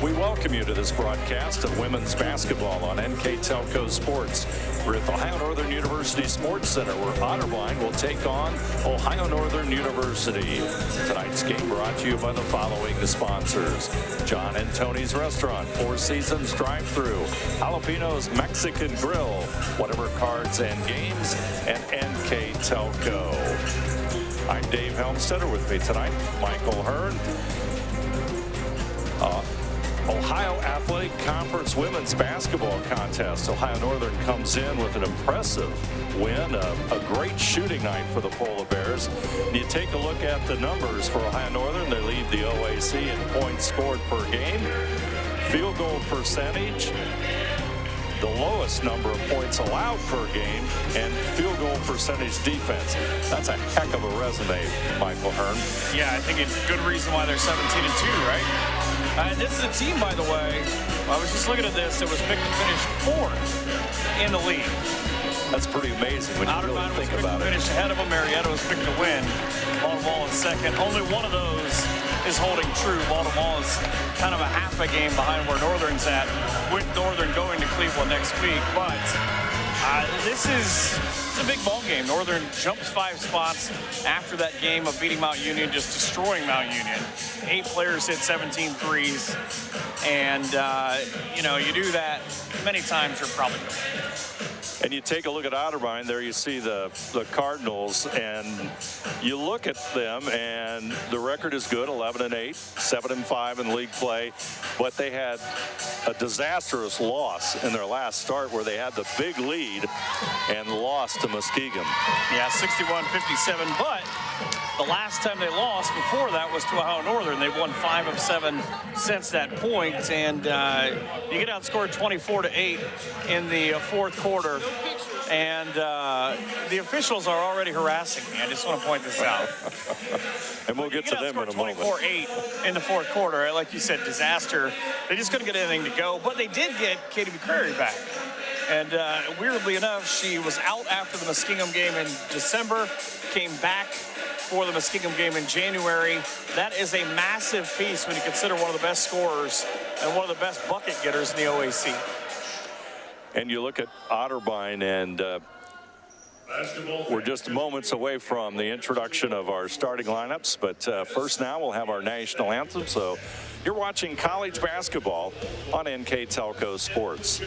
We welcome you to this broadcast of women's basketball on NKTelco Sports. We're at the Ohio Northern University Sports Center where Otterbein will take on Ohio Northern University. Tonight's game brought to you by the following sponsors: John and Tony's Restaurant, Four Seasons Drive-Thru, Jalapeno's Mexican Grill, Whatever Cards and Games, and NKTelco. I'm Dave Helmstetter. With me tonight, Michael Hearn. Ohio Athletic Conference Women's Basketball Contest. Ohio Northern comes in with an impressive win, a great shooting night for the Polar Bears. And you take a look at the numbers for Ohio Northern. They lead the OAC in points scored per game, field goal percentage, the lowest number of points allowed per game, and field goal percentage defense. That's a heck of a resume, Michael Hearn. Yeah, I think it's a good reason why they're 17-2, right? This is a team, by the way, I was just looking at this, that was picked to finish 4th in the league. That's pretty amazing when you really think about it. Finished ahead of them. Marietta was picked to win. Baltimore in second. Only one of those is holding true. Baltimore is kind of a half a game behind where Northern's at, with Northern going to Cleveland next week. But this is a big ball game. Northern jumps 5 spots after that game of beating Mount Union, just destroying Mount Union. 8 players hit 17 threes. And, you do that many times, you're probably going to win. And you take a look at Otterbein, there you see the Cardinals, and you look at them, and the record is good, 11-8, 7-5 in league play, but they had a disastrous loss in their last start where they had the big lead and lost to Muskegon. Yeah, 61-57, but the last time they lost before that was to Ohio Northern. They've won 5 of 7 since that point, and you get outscored 24-8 in the fourth quarter. And the officials are already harassing me. I just want to point this out. And we'll get to them in a moment. 24-8 in the fourth quarter. Like you said, disaster. They just couldn't get anything to go. But they did get Katie McCrary back. And weirdly enough, she was out after the Muskingum game in December, came back for the Muskingum game in January. That is a massive piece when you consider one of the best scorers and one of the best bucket getters in the OAC. And you look at Otterbein, and we're just moments away from the introduction of our starting lineups. But first now we'll have our national anthem. So you're watching college basketball on NKTelco Sports.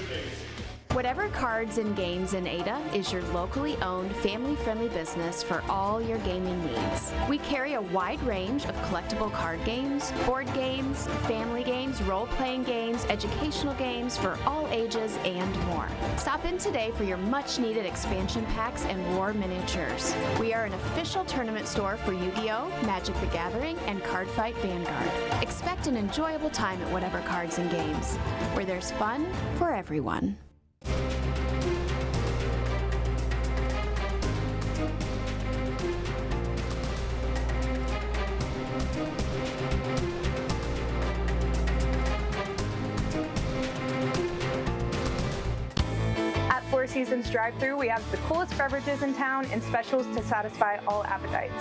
Whatever Cards and Games in Ada is your locally owned, family-friendly business for all your gaming needs. We carry a wide range of collectible card games, board games, family games, role-playing games, educational games for all ages, and more. Stop in today for your much-needed expansion packs and war miniatures. We are an official tournament store for Yu-Gi-Oh!, Magic the Gathering, and Cardfight Vanguard. Expect an enjoyable time at Whatever Cards and Games, where there's fun for everyone. Four Seasons drive-thru, we have the coolest beverages in town and specials to satisfy all appetites.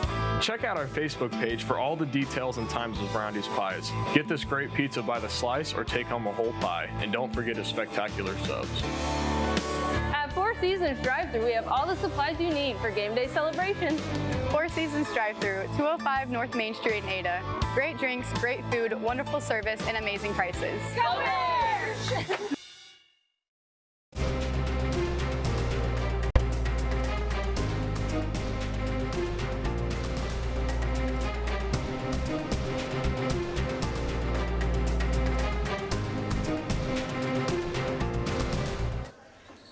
Check out our Facebook page for all the details and times of Brownie's Pies. Get this great pizza by the slice or take home a whole pie. And don't forget his spectacular subs. At Four Seasons drive-thru, we have all the supplies you need for game day celebrations. Four Seasons drive-thru, 205 North Main Street in Ada. Great drinks, great food, wonderful service, and amazing prices. Go Bears!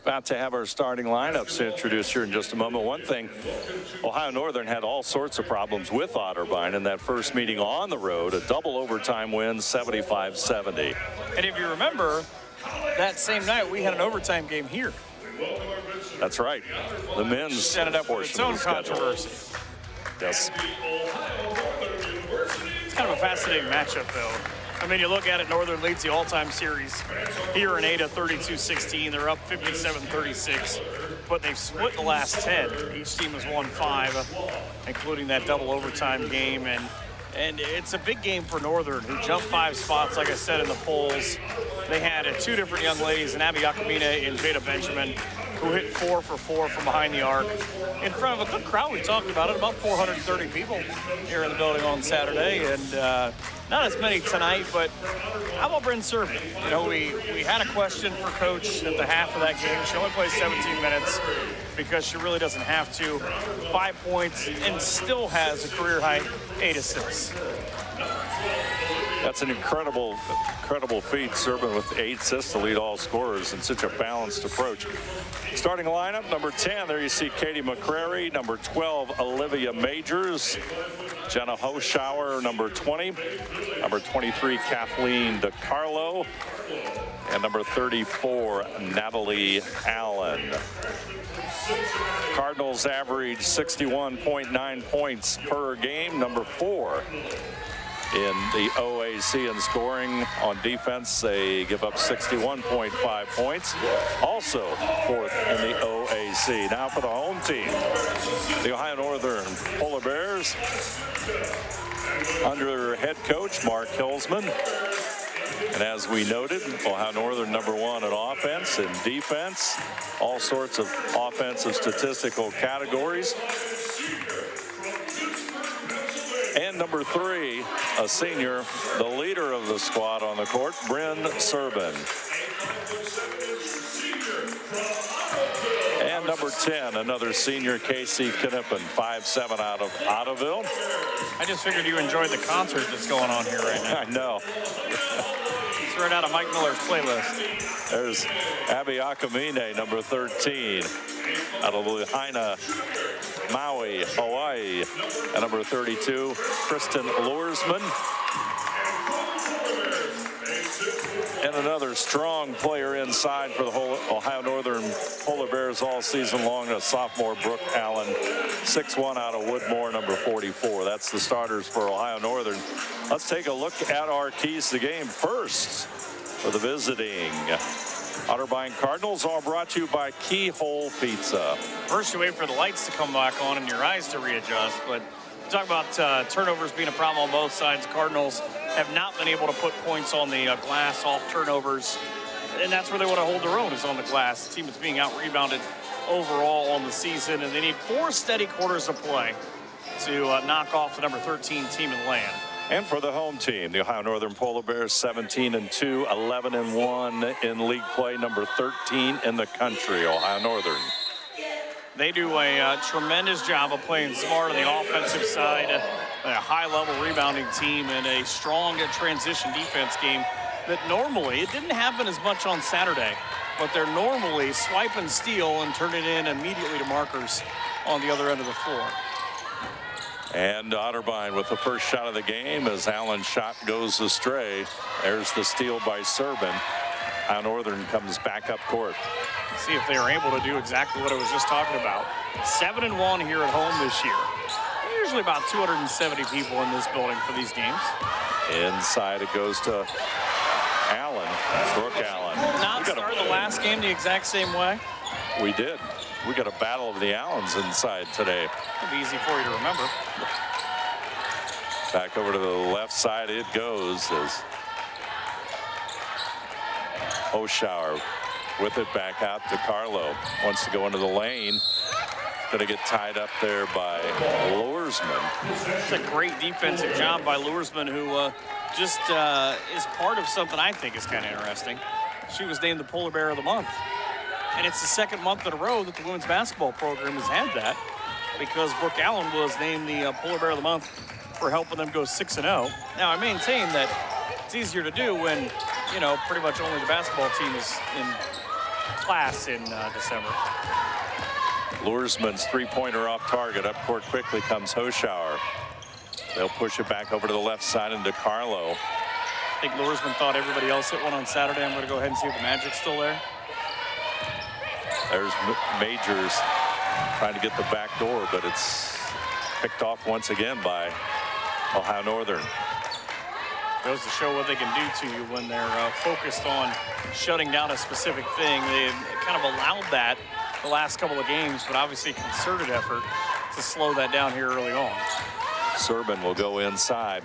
About to have our starting lineups to introduce here in just a moment. One thing, Ohio Northern had all sorts of problems with Otterbein in that first meeting on the road, a double overtime win, 75-70. And if you remember, that same night we had an overtime game here. That's right. The men's set it up with its own controversy. Yes. It's kind of a fascinating matchup, though. I mean, you look at it, Northern leads the all-time series here in Ada, 32-16. They're up 57-36. but they've split the last 10. Each team has won 5, including that double overtime game. And it's a big game for Northern, who jumped 5 spots, like I said, in the polls. They had 2 different young ladies, and Abby Yakamina and Jada Benjamin, who hit 4 for 4 from behind the arc in front of a good crowd. We talked about it, about 430 people here in the building on Saturday, and not as many tonight, but how about Bryn Serban? You know, we had a question for Coach at the half of that game. She only plays 17 minutes because she really doesn't have to. 5 points and still has a career-high 8 assists. That's an incredible feat. Serban with 8 assists to lead all scorers in such a balanced approach. Starting lineup, number 10, there you see Katie McCrary. Number 12, Olivia Majors. Jenna Hoschauer, number 20. Number 23, Kathleen DiCarlo. And number 34, Natalie Allen. Cardinals average 61.9 points per game. Number 4 in the OAC in scoring. On defense, they give up 61.5 points. Also 4th in the OAC. Now for the home team, the Ohio Northern Polar Bears, under head coach Mark Hilsman. And as we noted, Ohio Northern number 1 in offense and defense, all sorts of offensive statistical categories. And number 3, a senior, the leader of the squad on the court, Bryn Serban. And number 10, another senior, Casey Knippen, 5'7" out of Otterville. I just figured you enjoyed the concert that's going on here right now. I know. It's right out of Mike Miller's playlist. There's Abby Akamine, number 13, out of Lahaina, Maui, Hawaii. And number 32, Kristen Luersman. And another strong player inside for the whole Ohio Northern Polar Bears all season long, a sophomore, Brooke Allen, 6'1" out of Woodmore, number 44. That's the starters for Ohio Northern. Let's take a look at our keys to the game first for the visiting Otterbein Cardinals, all brought to you by Keyhole Pizza. First, you wait for the lights to come back on and your eyes to readjust, but talk about turnovers being a problem on both sides. The Cardinals have not been able to put points on the glass off turnovers, and that's where they want to hold their own, is on the glass. The team is being out-rebounded overall on the season, and they need 4 steady quarters of play to knock off the number 13 team in the land. And for the home team, the Ohio Northern Polar Bears, 17-2, 11-1 in league play, number 13 in the country, Ohio Northern. They do a tremendous job of playing smart on the offensive side, a high-level rebounding team, and a strong transition defense game that normally, it didn't happen as much on Saturday, but they're normally swipe and steal and turn it in immediately to markers on the other end of the floor. And Otterbein with the first shot of the game as Allen's shot goes astray. There's the steal by Serban. Ohio Northern comes back up court. See if they are able to do exactly what I was just talking about. 7-1 here at home this year. Usually about 270 people in this building for these games. Inside it goes to Allen, Brooke Allen. Not start the last game the exact same way. We did. We got a battle of the Allens inside today. It'll be easy for you to remember. Back over to the left side it goes as Hoschauer with it back out to Carlo. Wants to go into the lane. Going to get tied up there by Luersman. It's a great defensive job by Luersman, who just is part of something I think is kind of interesting. She was named the Polar Bear of the Month. And it's the second month in a row that the women's basketball program has had that, because Brooke Allen was named the Polar Bear of the Month for helping them go 6-0. Now, I maintain that it's easier to do when, you know, pretty much only the basketball team is in class in December. Luersman's three-pointer off target. Up court quickly comes Hoschauer. They'll push it back over to the left side into Carlo. I think Luersman thought everybody else hit one on Saturday. I'm going to go ahead and see if the Magic's still there. There's Majors trying to get the back door, but it's picked off once again by Ohio Northern. Goes to show what they can do to you when they're focused on shutting down a specific thing. They kind of allowed that the last couple of games, but obviously a concerted effort to slow that down here early on. Serban will go inside.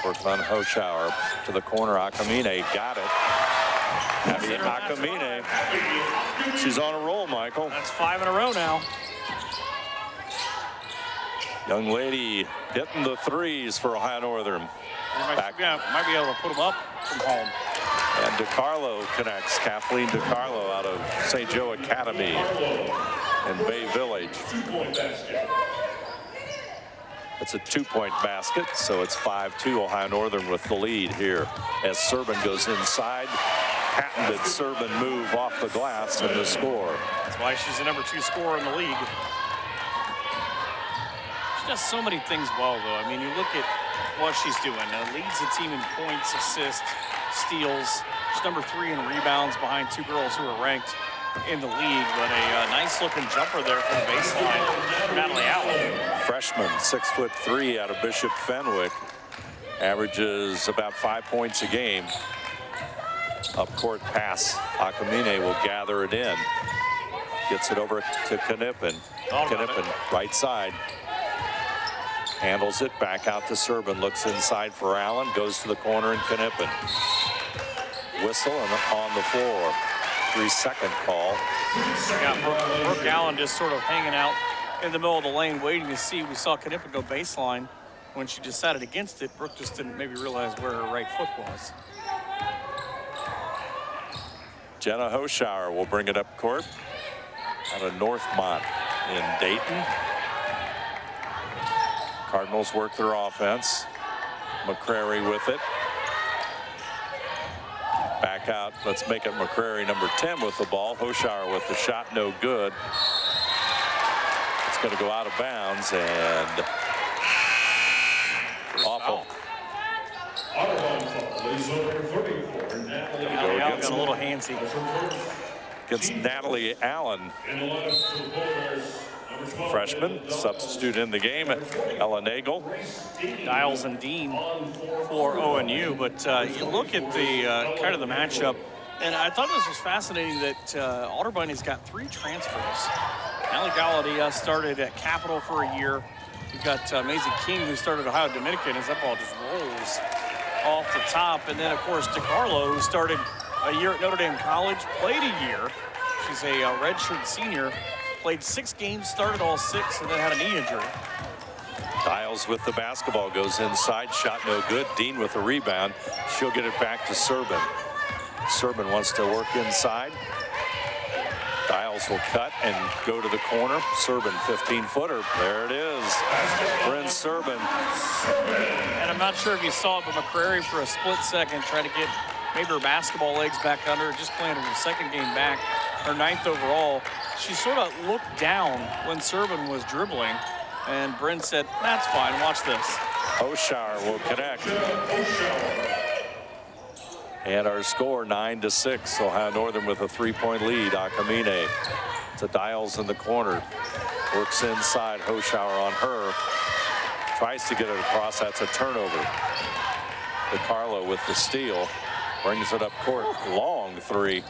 Work on Hochauer to the corner. Akamine got it. Abby Akamine. She's on a roll, Michael. That's 5 in a row now. Young lady hitting the threes for Ohio Northern. Might be able to put them up from home. And DiCarlo connects. Kathleen DiCarlo out of St. Joe Academy in Bay Village. It's a 2-point basket, so it's 5-2 Ohio Northern with the lead here as Serban goes inside. Patented Serban move off the glass and the score. That's why she's the number 2 scorer in the league. She does so many things well, though. I mean, you look at what she's doing. Leads the team in points, assists, steals. She's number 3 in rebounds behind 2 girls who are ranked in the league, but a nice-looking jumper there from the baseline for Natalie Allen. Freshman, 6'3" out of Bishop Fenwick, averages about 5 points a game. Up court pass, Akamine will gather it in. Gets it over to Knippen. Knippen, right side. Handles it back out to Serban. Looks inside for Allen. Goes to the corner and Knippen. Whistle and on the floor. 3-second call. Yeah, Brooke Allen just sort of hanging out in the middle of the lane waiting to see. We saw Knippen go baseline. When she decided against it, Brooke just didn't maybe realize where her right foot was. Jenna Hochauer will bring it up court out of Northmont in Dayton. Cardinals work their offense. McCrary with it. Back out. Let's make it McCrary, number 10, with the ball. Hochauer with the shot, no good. It's going to go out of bounds and awful. Got a little handsy. Against Natalie Allen. Freshman, substitute in the game, Ella Nagel. Dials and Dean for ONU, but you look at the kind of the matchup, and I thought this was fascinating that Otterbein has got 3 transfers. Allie Galladay started at Capital for a year. You've got Maisie King, who started Ohio Dominican, as that ball just rolls off the top. And then, of course, DiCarlo, who started a year at Notre Dame College, played a year. She's a redshirt senior, played 6 games, started all 6, and then had a knee injury. Dials with the basketball, goes inside, shot no good. Dean with the rebound. She'll get it back to Serban. Serban wants to work inside. Dials will cut and go to the corner. Serban, 15-footer. There it is. Bryn Serban. And I'm not sure if you saw it, but McCrary for a split second tried to get maybe her basketball legs back under, just playing her second game back, her 9th overall. She sort of looked down when Serban was dribbling, and Bryn said, that's fine, watch this. Hochauer will connect. And our score, 9-6. Ohio Northern with a 3-point lead. Akamine to Dials in the corner. Works inside. Hochauer on her. Tries to get it across. That's a turnover. DiCarlo with the steal. Brings it up court. Long 3.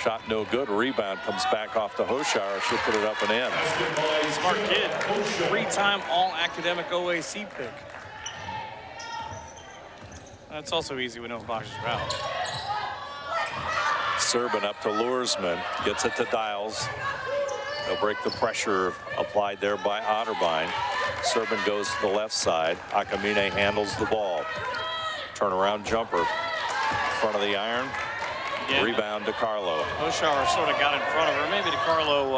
Shot no good. Rebound comes back off to Hochauer. She'll put it up and in. Smart kid. 3-time all-academic OAC pick. That's also easy when no boxes are out. Serban up to Luersman. Gets it to Dials. They'll break the pressure applied there by Otterbein. Serban goes to the left side. Akamine handles the ball. Turnaround jumper. Front of the iron. Again, rebound to DiCarlo. Hochauer sort of got in front of her. Maybe DiCarlo,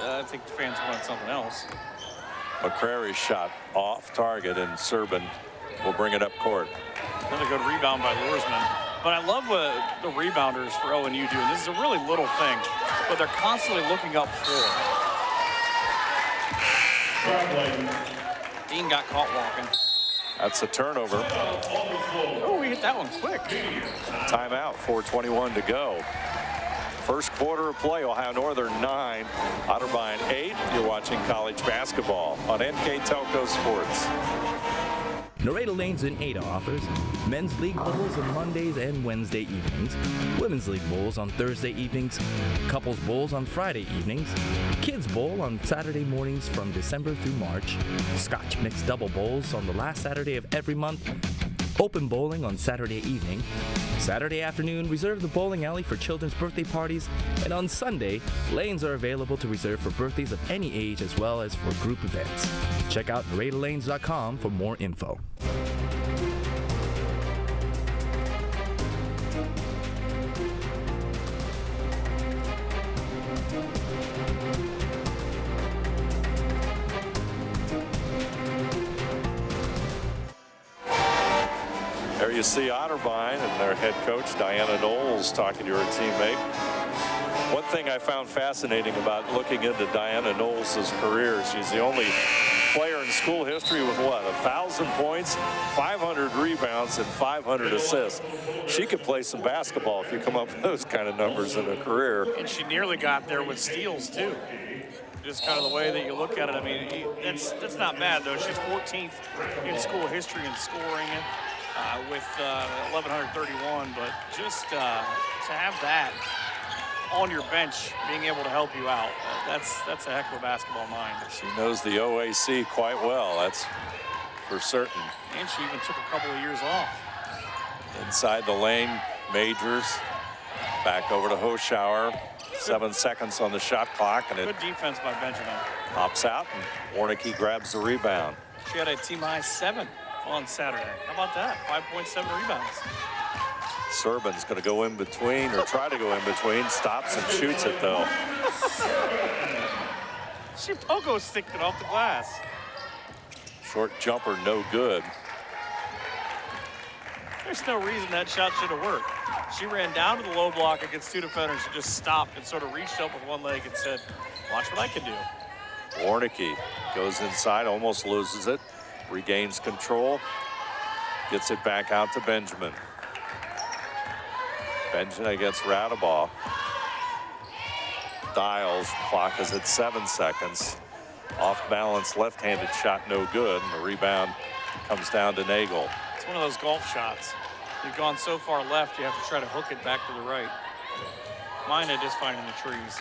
I think the fans wanted something else. McCrary's shot off target, and Serban will bring it up court. Another good rebound by Luersman. But I love what the rebounders for ONU do. And this is a really little thing, but they're constantly looking up floor. Dean got caught walking. That's a turnover. Oh, we hit that one quick. Timeout, 4:21 to go. First quarter of play, Ohio Northern 9, Otterbein 8. You're watching college basketball on NKTelco Sports. Nareda Lanes in Ada offers men's league bowls on Mondays and Wednesday evenings, women's league bowls on Thursday evenings, couples bowls on Friday evenings, kids bowl on Saturday mornings from December through March, Scotch mixed double bowls on the last Saturday of every month, open bowling on Saturday evening, Saturday afternoon reserve the bowling alley for children's birthday parties, and on Sunday, lanes are available to reserve for birthdays of any age as well as for group events. Check out NaredaLanes.com for more info. There you see Otterbein and their head coach, Diana Knowles, talking to her teammate. One thing I found fascinating about looking into Diana Knowles' career, she's the only player in school history with what, 1,000 points, 500 rebounds, and 500 assists. She could play some basketball if you come up with those kind of numbers in a career. And she nearly got there with steals, too. Just kind of the way that you look at it. I mean, that's not bad, though. She's 14th in school history in scoring with 1,131. But just to have that on your bench, being able to help you out, that's a heck of a basketball mind. She knows the OAC quite well, that's for certain. And she even took a couple of years off. Inside the lane, Majors, back over to Hoschauer. 7 seconds on the shot clock, and it good defense by Benjamin. Pops out, and Warnicki grabs the rebound. She had a team high 7 on Saturday. How about that? 5.7 rebounds. Serban's going to go in between, or try to go in between. Stops and shoots it, though. She pogo sticked it off the glass. Short jumper, no good. There's no reason that shot should have worked. She ran down to the low block against 2 defenders and just stopped and sort of reached up with one leg and said, watch what I can do. Warnicki goes inside, almost loses it, regains control, gets it back out to Benjamin. Benjamin against Radabaugh. Dials, clock is at 7 seconds. Off balance, left-handed shot, no good, and the rebound comes down to Nagel. It's one of those golf shots. You've gone so far left, you have to try to hook it back to the right. Mine I just find in the trees.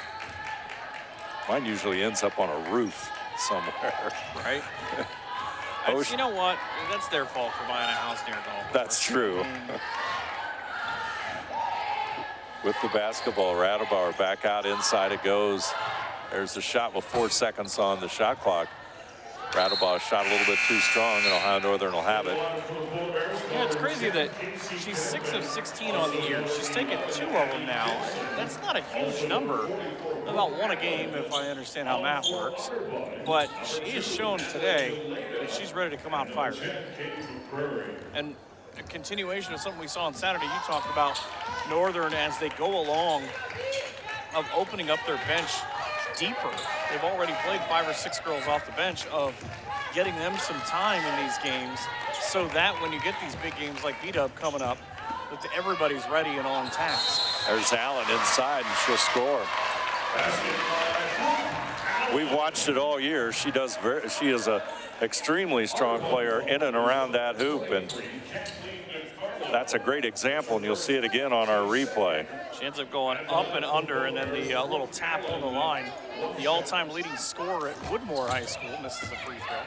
Mine usually ends up on a roof somewhere. Right? You know what? That's their fault for buying a house near a golf course. That's true. With the basketball, Radebauer back out inside it goes. There's the shot with 4 seconds on the shot clock. Radebauer shot a little bit too strong, and Ohio Northern will have it. Yeah, it's crazy that she's 6 of 16 on the year. She's taken 2 of them now. That's not a huge number. About 1 a game, if I understand how math works. But she has shown today that she's ready to come out firing. And a continuation of something we saw on Saturday, you talked about Northern as they go along of opening up their bench deeper. They've already played 5 or 6 girls off the bench, of getting them some time in these games so that when you get these big games like B-Dub coming up, that everybody's ready and on task. There's Allen inside, and she'll score. We've watched it all year. She is a extremely strong player in and around that hoop, and that's a great example, and you'll see it again on our replay. She ends up going up and under, and then the little tap on the line. The all-time leading scorer at Woodmore High School misses a free throw.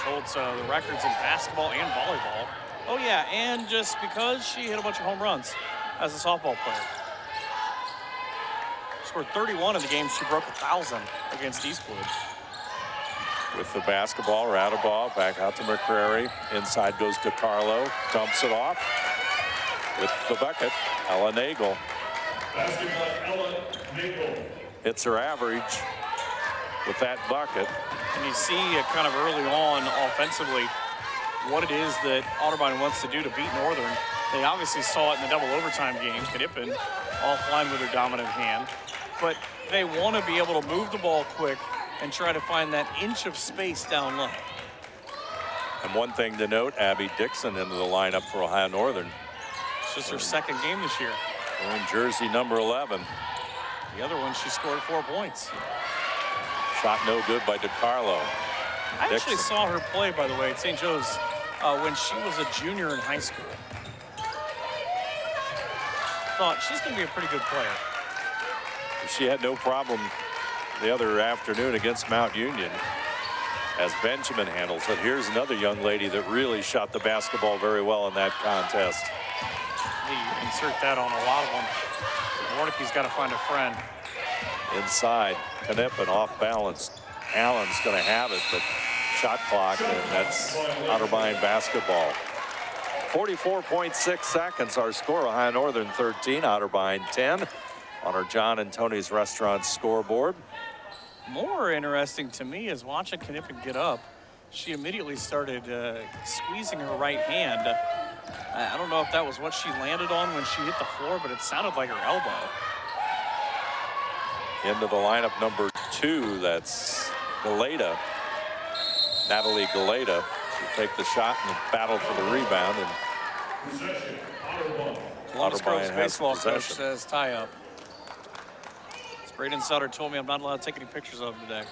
She holds the records in basketball and volleyball. Oh yeah, and just because she hit a bunch of home runs as a softball player. She scored 31 in the game. She broke 1,000 against Eastwood. With the basketball, Radebauer back out to McCrary. Inside goes to Carlo, dumps it off. With the bucket, Ella Nagel. Hits her average with that bucket. And you see kind of early on offensively what it is that Otterbein wants to do to beat Northern. They obviously saw it in the double overtime game. Knippen offline with her dominant hand. But they want to be able to move the ball quick and try to find that inch of space down low. And one thing to note, Abby Dixon into the lineup for Ohio Northern. It's just her second game this year. Wearing jersey number 11. The other one, she scored 4 points. Shot no good by DiCarlo. I actually saw her play, by the way, at St. Joe's when she was a junior in high school. Thought she's going to be a pretty good player. She had no problem the other afternoon against Mount Union as Benjamin handles it. Here's another young lady that really shot the basketball very well in that contest. You insert that on a lot of them. Warnicke's got to find a friend. Inside, Knippen off balance. Allen's going to have it, but shot clock, and that's Otterbein basketball. 44.6 seconds, our score. Ohio Northern 13, Otterbein 10 on our John and Tony's Restaurant scoreboard. More interesting to me is watching Knippen get up. She immediately started squeezing her right hand. I don't know if that was what she landed on when she hit the floor, but it sounded like her elbow. Into the lineup, number 2, that's Galeta. Natalie Galeta will take the shot and battle for the rebound. And Columbus Grove's has baseball coach possession. says tie up. Braden Sutter told me I'm not allowed to take any pictures of him today.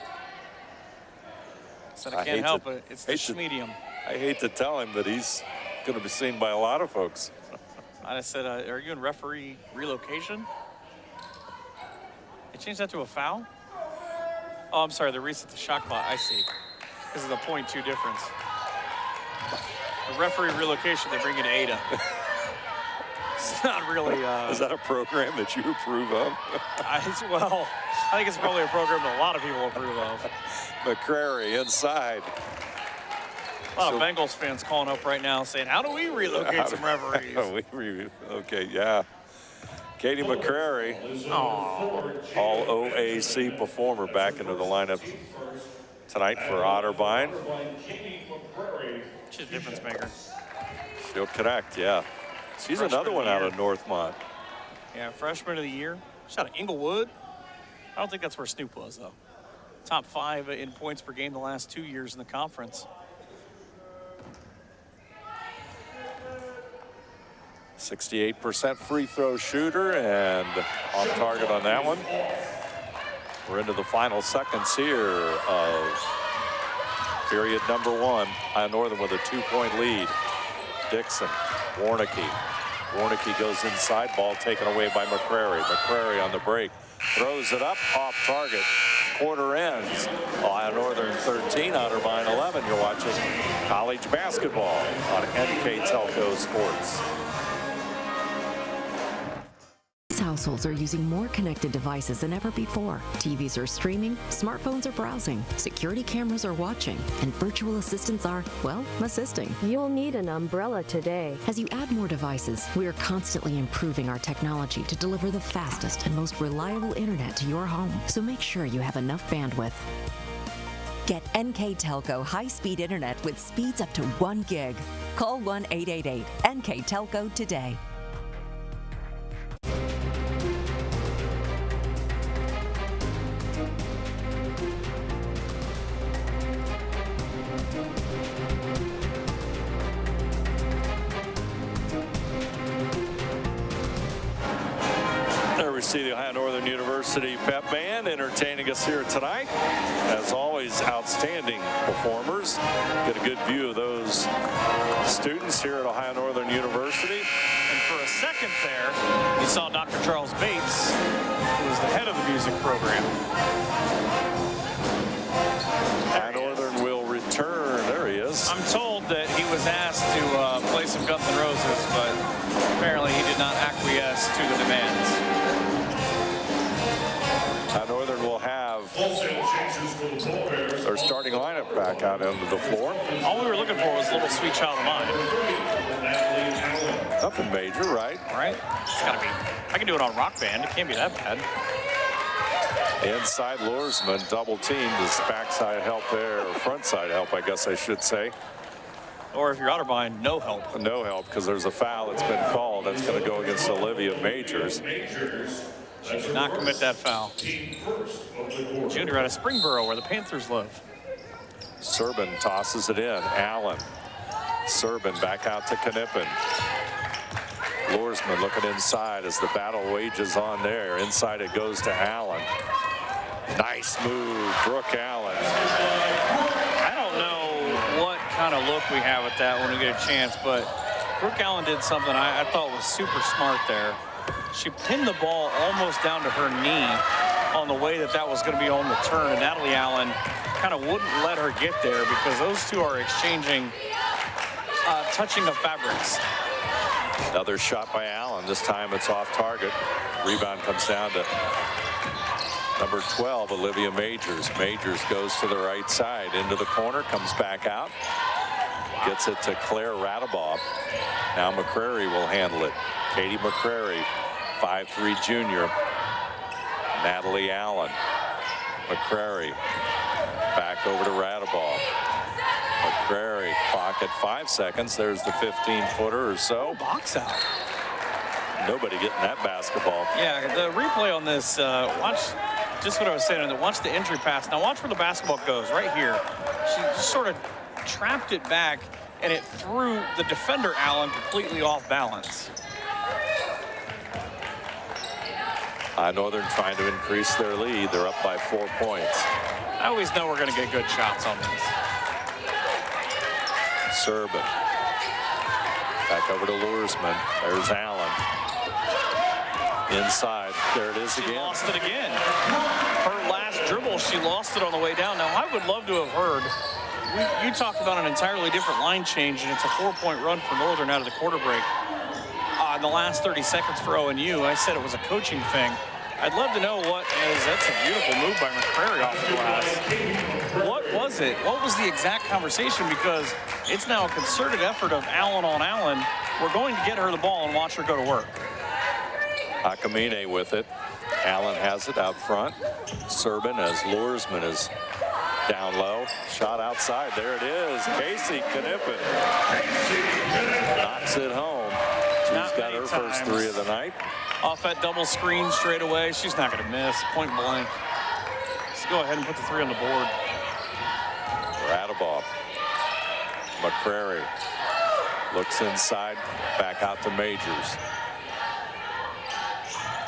Said I can't help it. It's the medium. I hate to tell him that he's going to be seen by a lot of folks. I said, are you in referee relocation? They changed that to a foul? Oh, I'm sorry, they reset the shot clock. I see. This is a 0.2 difference. The referee relocation, they bring in Ada. It's not really. Is that a program that you approve of? I think it's probably a program that a lot of people approve of. McCrary inside. A lot of Bengals fans calling up right now saying, how do we relocate some referees? Okay, yeah. Katie McCrary, all OAC performer, back into the lineup tonight for Otterbein. She's a difference maker. She'll connect, yeah. She's another one out of Northmont. Yeah, freshman of the year. She's out of Inglewood. I don't think that's where Snoop was, though. Top 5 in points per game the last 2 years in the conference. 68% free throw shooter and off target on that one. We're into the final seconds here of period number 1. Ohio Northern with a 2-point lead. Dixon, Warnicke. Warnicke goes inside, ball taken away by McCrary. McCrary on the break, throws it up, off target. Quarter ends. Ohio Northern 13, Otterbein 11. You're watching college basketball on NKTelco Sports. Households are using more connected devices than ever before. TVs are streaming, smartphones are browsing, security cameras are watching, and virtual assistants are, well, assisting. You'll need an umbrella today. As you add more devices, we are constantly improving our technology to deliver the fastest and most reliable internet to your home. So make sure you have enough bandwidth. Get NKTelco high-speed internet with speeds up to 1 gig. Call 1-888-NKTelco today. See the Ohio Northern University Pep Band entertaining us here tonight. As always, outstanding performers. Get a good view of those students here at Ohio Northern University. And for a second there, you saw Dr. Charles Bates, who was the head of the music program. Ohio Northern will return. There he is. I'm told that he was asked to play some Guns N' Roses, but apparently he did not acquiesce to the demands. Northern will have their starting lineup back out onto the floor. All we were looking for was a little Sweet Child of Mine. Nothing major, right? Right? It's gotta be. I can do it on Rock Band. It can't be that bad. Inside Lursman, double teamed. His backside help there, or front side help, I guess I should say. Or if you're Otterbein, no help. No help, because there's a foul that's been called. That's going to go against Olivia Majors. She did not commit that foul. Junior out of Springboro, where the Panthers live. Serban tosses it in. Allen. Serban back out to Knippen. Lursman looking inside as the battle wages on there. Inside it goes to Allen. Nice move, Brooke Allen. I don't know what kind of look we have at that when we get a chance, but Brooke Allen did something I thought was super smart there. She pinned the ball almost down to her knee on the way that was going to be on the turn, and Natalie Allen kind of wouldn't let her get there because those two are exchanging touching of fabrics. Another shot by Allen. This time it's off target. Rebound comes down to number 12, Olivia Majors. Majors goes to the right side into the corner, comes back out, gets it to Claire Radabaugh. Now McCrary will handle it. Katie McCrary, 5'3" junior. Natalie Allen. McCrary back over to Radabaugh. McCrary, clock at 5 seconds. There's the 15-footer or so. Box out. Nobody getting that basketball. Yeah, the replay on this, watch just what I was saying. Watch the entry pass. Now watch where the basketball goes, right here. She just sort of trapped it back, and it threw the defender, Allen, completely off balance. Northern trying to increase their lead. They're up by 4 points. I always know we're going to get good shots on this. Serban. Back over to Luersman. There's Allen. Inside. There it is again. She lost it again. Her last dribble, she lost it on the way down. Now, I would love to have heard, you talked about an entirely different line change, and it's a 4-point run for Northern out of the quarter break. In the last 30 seconds for ONU, I said it was a coaching thing. I'd love to know what is. That's a beautiful move by McCrary off the glass. What was it? What was the exact conversation? Because it's now a concerted effort of Allen on Allen. We're going to get her the ball and watch her go to work. Akamine with it. Allen has it out front. Serban as Luersman is down low. Shot outside. There it is. Casey Knippen knocks it home. She's got her first 3 of the night. Off that double screen straight away. She's not going to miss. Point blank. Let's go ahead and put the 3 on the board. Radabaugh. McCrary looks inside. Back out to Majors.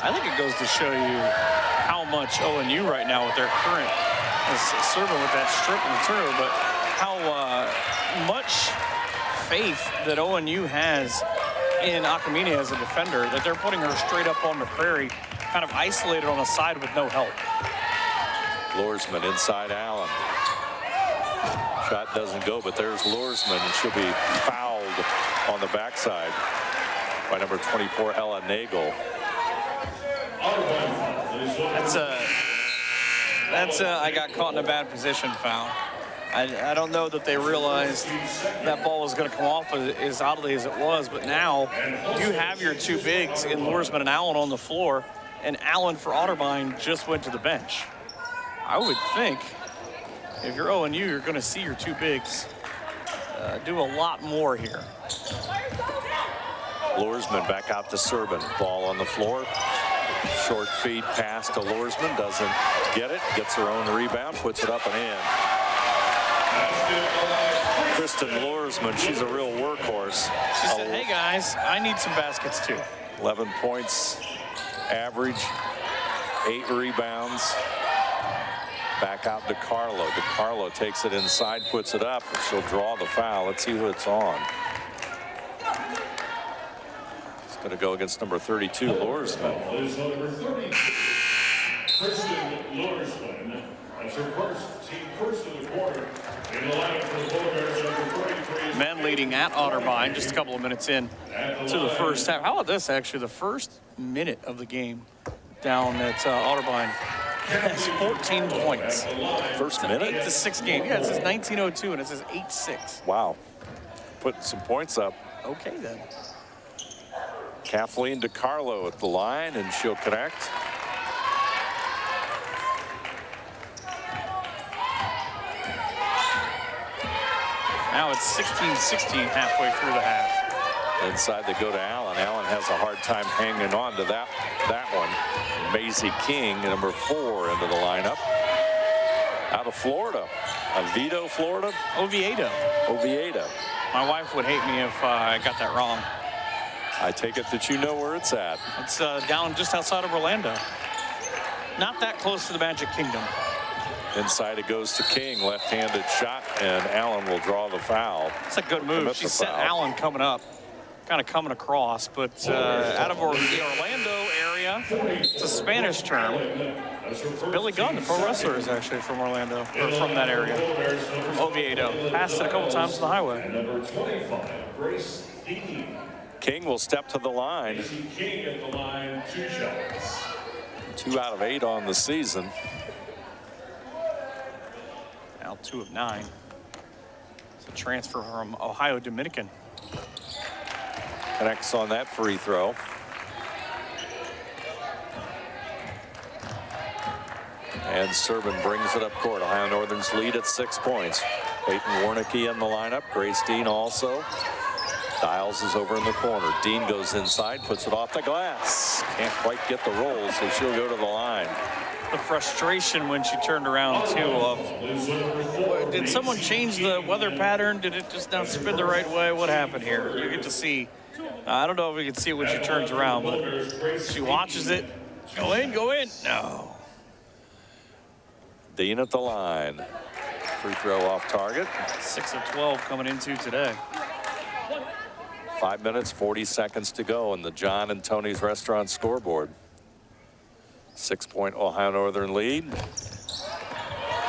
I think it goes to show you how much ONU right now with their current Serban with that strip and the turnover, but how much faith that ONU has in Akamine as a defender, that they're putting her straight up on McCrary, kind of isolated on the side with no help. Luersman inside Allen. Shot doesn't go, but there's Luersman, and she'll be fouled on the backside by number 24, Ella Nagel. That's a I got caught in a bad position foul. I don't know that they realized that ball was going to come off as oddly as it was, but now you have your 2 bigs in Luersman and Allen on the floor, and Allen for Otterbein just went to the bench. I would think if you're ONU, you're going to see your 2 bigs do a lot more here. Luersman back out to Serban. Ball on the floor. Short feed pass to Luersman. Doesn't get it. Gets her own rebound. Puts it up and in. Kristen Luersman, she's a real workhorse. She said, hey guys, I need some baskets too. 11 points average, 8 rebounds. Back out to DeCarlo. DeCarlo takes it inside, puts it up, and she'll draw the foul. Let's see what it's on. It's going to go against number 32, Luersman. Number 32, Kristen Luersman. That's her first of the quarter. In the lineup for the Bulldogs, number 43. Men leading at Otterbein, just a couple of minutes in to the first half. How about this, actually? The first minute of the game down at Otterbein has 14 points. First minute? 8-6 game. Yeah, it says 19:02, and it says 8-6. Wow. Putting some points up. Okay, then. Kathleen DeCarlo at the line, and she'll connect. Now it's 16-16 halfway through the half. Inside they go to Allen. Allen has a hard time hanging on to that one. Maisie King, number 4, into the lineup. Out of Florida. Oviedo, Florida? Oviedo. My wife would hate me if I got that wrong. I take it that you know where it's at. It's down just outside of Orlando. not that close to the Magic Kingdom. Inside it goes to King, left-handed shot, and Allen will draw the foul. It's a good move. She set Allen coming up, kind of coming across, but out of the Orlando area, it's a Spanish term. Billy Gunn, the pro wrestler, is actually from Orlando, or from that area, from Oviedo. Passed it a couple times to the highway. Number 25, Grace Dean. King will step to the line. King at the line, 2 shots. 2 out of 8 on the season. Now 2 of 9. It's a transfer from Ohio Dominican. Connects on that free throw. And Serban brings it up court. Ohio Northern's lead at 6 points. Peyton Warnicki in the lineup. Grace Dean also. Dials is over in the corner. Dean goes inside, puts it off the glass. Can't quite get the roll, so she'll go to the line. The frustration when she turned around, too, of did someone change the weather pattern? Did it just not spin the right way? What happened here? You get to see. I don't know if we can see it when she turns around, but she watches it. Go in, go in. No. Dean at the line. Free throw off target. 6 of 12 coming into today. 5 minutes, 40 seconds to go in the John and Tony's Restaurant scoreboard. 6-point Ohio Northern lead.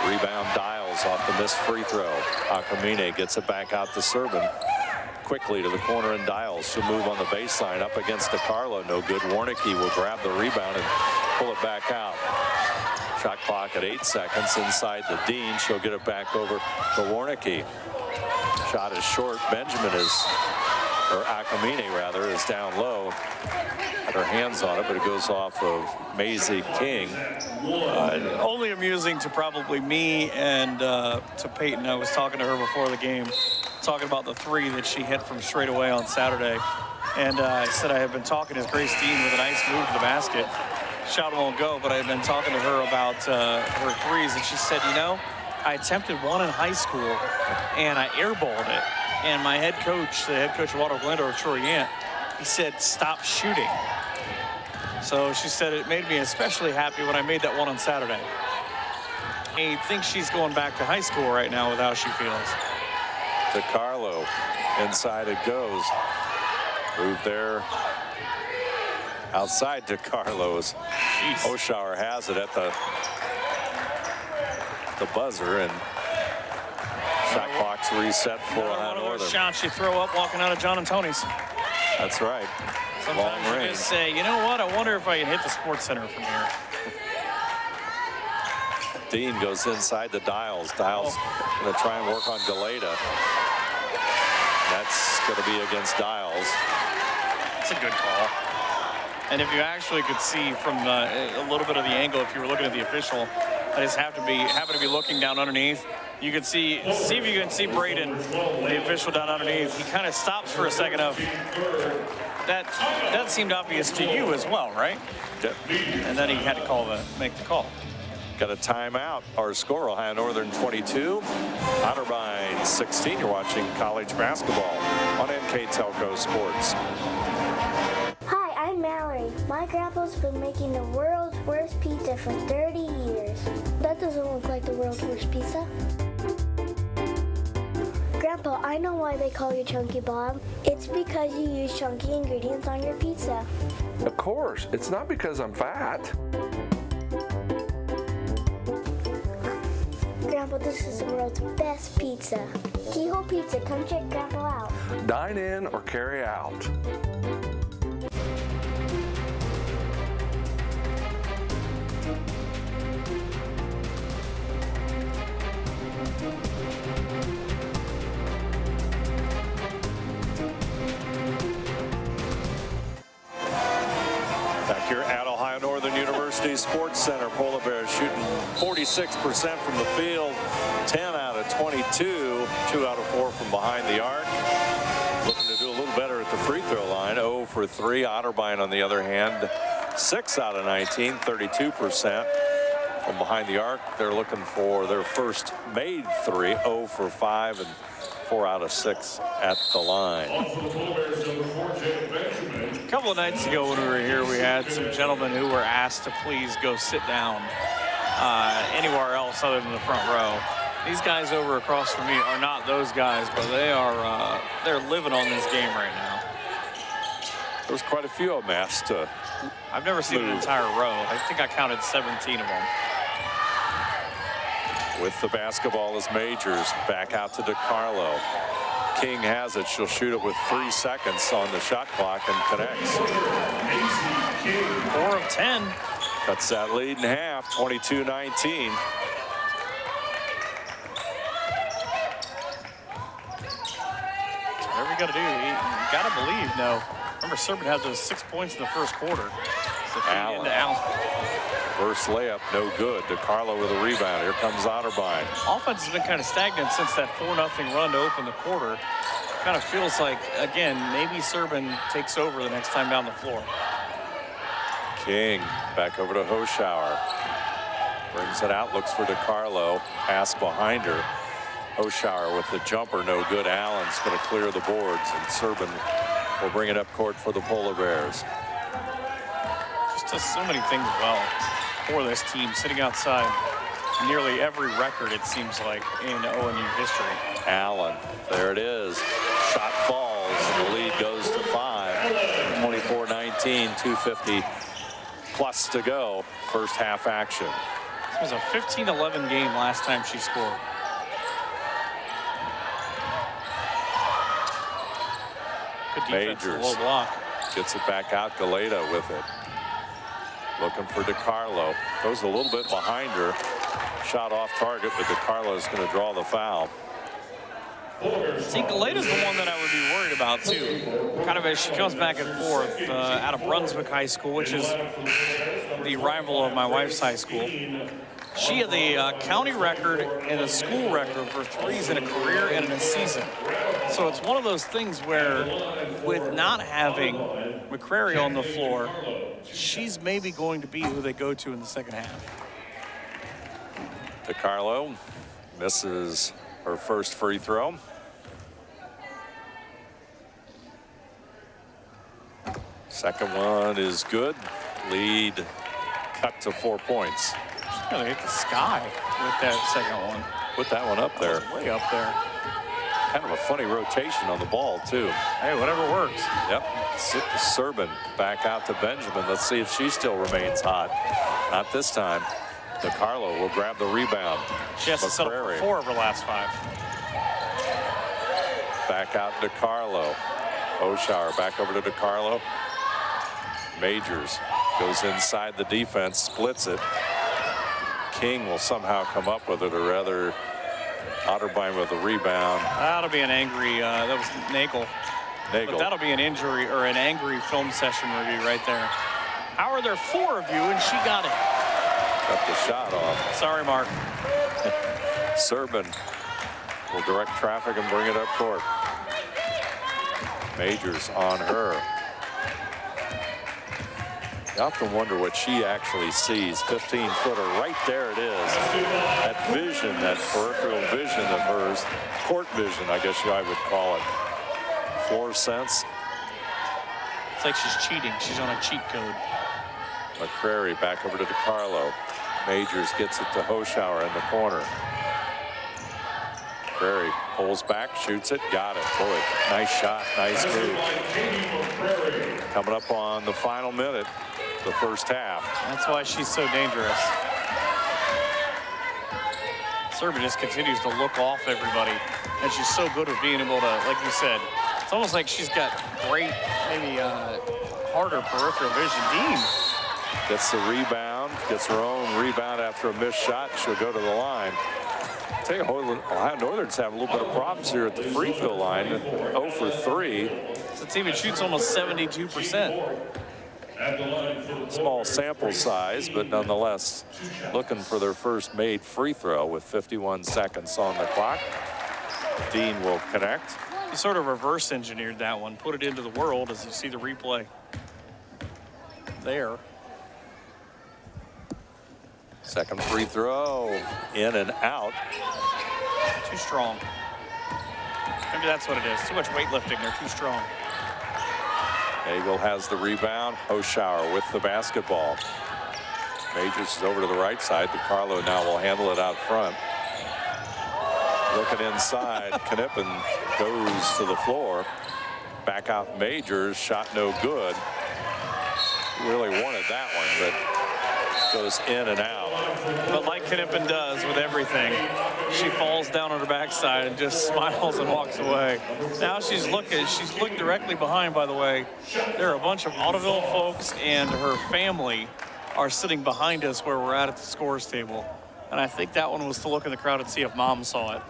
Rebound Dials off the missed free throw. Akamine gets it back out to Serban. Quickly to the corner and Dials. She'll move on the baseline up against DeCarlo. No good. Warnicki will grab the rebound and pull it back out. Shot clock at 8 seconds inside the Dean. She'll get it back over to Warnicki. Shot is short. Benjamin is, or Akamine rather, is down low. Had her hands on it, but it goes off of Maisie King. Only amusing to probably me and to Peyton. I was talking to her before the game, talking about the 3 that she hit from straight away on Saturday. And I said I have been talking to Grace Dean with a nice move to the basket. Shot won't go, but I've been talking to her about her 3s, and she said, you know, I attempted one in high school, and I airballed it. And my head coach, the head coach of Orlando, Troy Yant, he said, stop shooting. So she said it made me especially happy when I made that one on Saturday. I think she's going back to high school right now with how she feels. DeCarlo, inside it goes. Move there. Outside DeCarlo's. Oshauer has it at the buzzer, and shot clock's reset for Ohio Northern. One of those shots you throw up walking out of John and Tony's. That's right. Sometimes Long you range. just say, you know what? I wonder if I can hit the Sports Center from here. Dean goes inside the Dials. Dials going to try and work on Galeta. That's going to be against Dials. It's a good call. And if you actually could see from a little bit of the angle, if you were looking at the official, I just happen to be looking down underneath. You can see if you can see Braden, the official down underneath. He kind of stops for a second of that seemed obvious to you as well, right? Yep. And then he had to make the call. Got a timeout. Our score, Ohio Northern 22, Otterbein 16. You're watching college basketball on NKTelco Sports. Hi, I'm Mallory. My grandpa's been making the world's worst pizza for 30 years. That doesn't look like the world's worst pizza. Grandpa, I know why they call you Chunky Bob. It's because you use chunky ingredients on your pizza. Of course. It's not because I'm fat. Grandpa, this is the world's best pizza. Keyhole Pizza, come check Grandpa out. Dine in or carry out. Back here at Ohio Northern University Sports Center, Polar Bears shooting 46% from the field, 10 out of 22, 2 out of 4 from behind the arc. Looking to do a little better at the free throw line. 0 for 3. Otterbein, on the other hand, 6 out of 19, 32% from behind the arc. They're looking for their first made 3, 0 for 5 and 4 out of 6 at the line. A couple of nights ago when we were here, we had some gentlemen who were asked to please go sit down anywhere else other than the front row. These guys over across from me are not those guys, but they're living on this game right now. There's quite a few of them asked to I've never seen an entire row. I think I counted 17 of them. With the basketball is Majors. Back out to DiCarlo. King has it. She'll shoot it with 3 seconds on the shot clock and connects. 4 of 10. Cuts that lead in half, 22-19. Whatever you got to do, you got to believe. No, remember Serban had those 6 points in the first quarter. So Allen. into Allen. First layup, no good. DiCarlo with a rebound. Here comes Otterbein. Offense has been kind of stagnant since that 4-0 run to open the quarter. Kind of feels like, again, maybe Serban takes over the next time down the floor. King back over to Hoschauer. Brings it out, looks for DiCarlo. Pass behind her. Hoschauer with the jumper, no good. Allen's going to clear the boards, and Serban will bring it up court for the Polar Bears. Just does so many things well for this team, sitting outside nearly every record, it seems like, in ONU history. Allen, there it is. Shot falls, and the lead goes to 5. 24-19, 2:50 plus to go. First half action. This was a 15-11 game last time she scored. Good defense, Majors low block. gets it back out. Galeta with it. Looking for DiCarlo. Goes a little bit behind her. Shot off target, but DiCarlo is going to draw the foul. See, Galeta's the one that I would be worried about, too. Kind of as she comes back and forth out of Brunswick High School, which is the rival of my wife's high school. She had the county record and the school record for threes in a career and in a season. So it's one of those things where, with not having McCrary on the floor, she's maybe going to be who they go to in the second half. DiCarlo misses her first free throw. Second one is good. Lead cut to 4 points. She's gonna hit the sky with that second one. Put that one up there. Way up there. Kind of a funny rotation on the ball, too. Hey, whatever works. Yep. Serban back out to Benjamin. Let's see if she still remains hot. Not this time. DiCarlo will grab the rebound. She has to settle for 4 of her last 5. Back out DiCarlo. Hoschauer back over to DiCarlo. Majors goes inside the defense, splits it. King will somehow come up with it, or rather Otterbein with a rebound. That'll be an angry, that was Nagel. But that'll be an injury or an angry film session review right there. How are there 4 of you and she got it? Got the shot off. Sorry, Mark. Serban will direct traffic and bring it up court. Majors on her. You often wonder what she actually sees. 15-footer, right there it is. That vision, that peripheral vision of hers, court vision, I guess I would call it. Floor sense. It's like she's cheating. She's on a cheat code. McCrary back over to DiCarlo. Majors gets it to Hoschauer in the corner. McCrary pulls back, shoots it, got it. Boy, nice shot, nice move. Coming up on the final minute, the first half. That's why she's so dangerous. Serban just continues to look off everybody, and she's so good at being able to, like you said, it's almost like she's got great, maybe harder peripheral vision. Dean gets the rebound, gets her own rebound after a missed shot. She'll go to the line. I tell you, Ohio Northern's having a little bit of problems here at the free throw line. 0 for 3. It's a team that shoots almost 72%. Small sample size, but nonetheless looking for their first made free throw with 51 seconds on the clock. Dean will connect. He sort of reverse engineered that one, put it into the world as you see the replay there. Second free throw, in and out. Too strong. Maybe that's what it is. Too much weightlifting. They're too strong. Nagel has the rebound. Hoschauer with the basketball. Majors is over to the right side. DiCarlo now will handle it out front. Looking inside. Knippen goes to the floor. Back out Majors. Shot no good. Really wanted that one, but goes in and out. But like Knippen does with everything, she falls down on her backside and just smiles and walks away. Now she's looking directly behind, by the way. There are a bunch of Otterville folks and her family are sitting behind us where we're at the scores table. And I think that one was to look in the crowd and see if Mom saw it.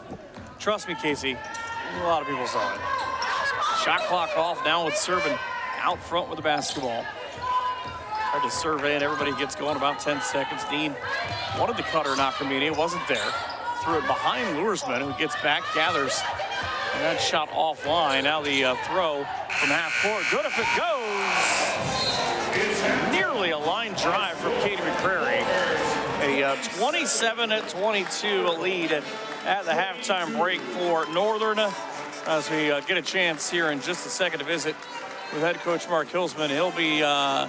Trust me, Casey, a lot of people saw it. Shot clock off now with Servin out front with the basketball. Tried to survey and everybody gets going about 10 seconds. Dean wanted the cutter, not convenient, wasn't there. Threw it behind Luersman, who gets back, gathers, and that shot offline. Now the throw from half court. Good if it goes. Nearly a line drive from Katie McCrary. A 27-22 lead at the halftime break for Northern. As we get a chance here in just a second to visit with head coach Mark Hilsman. It'll be an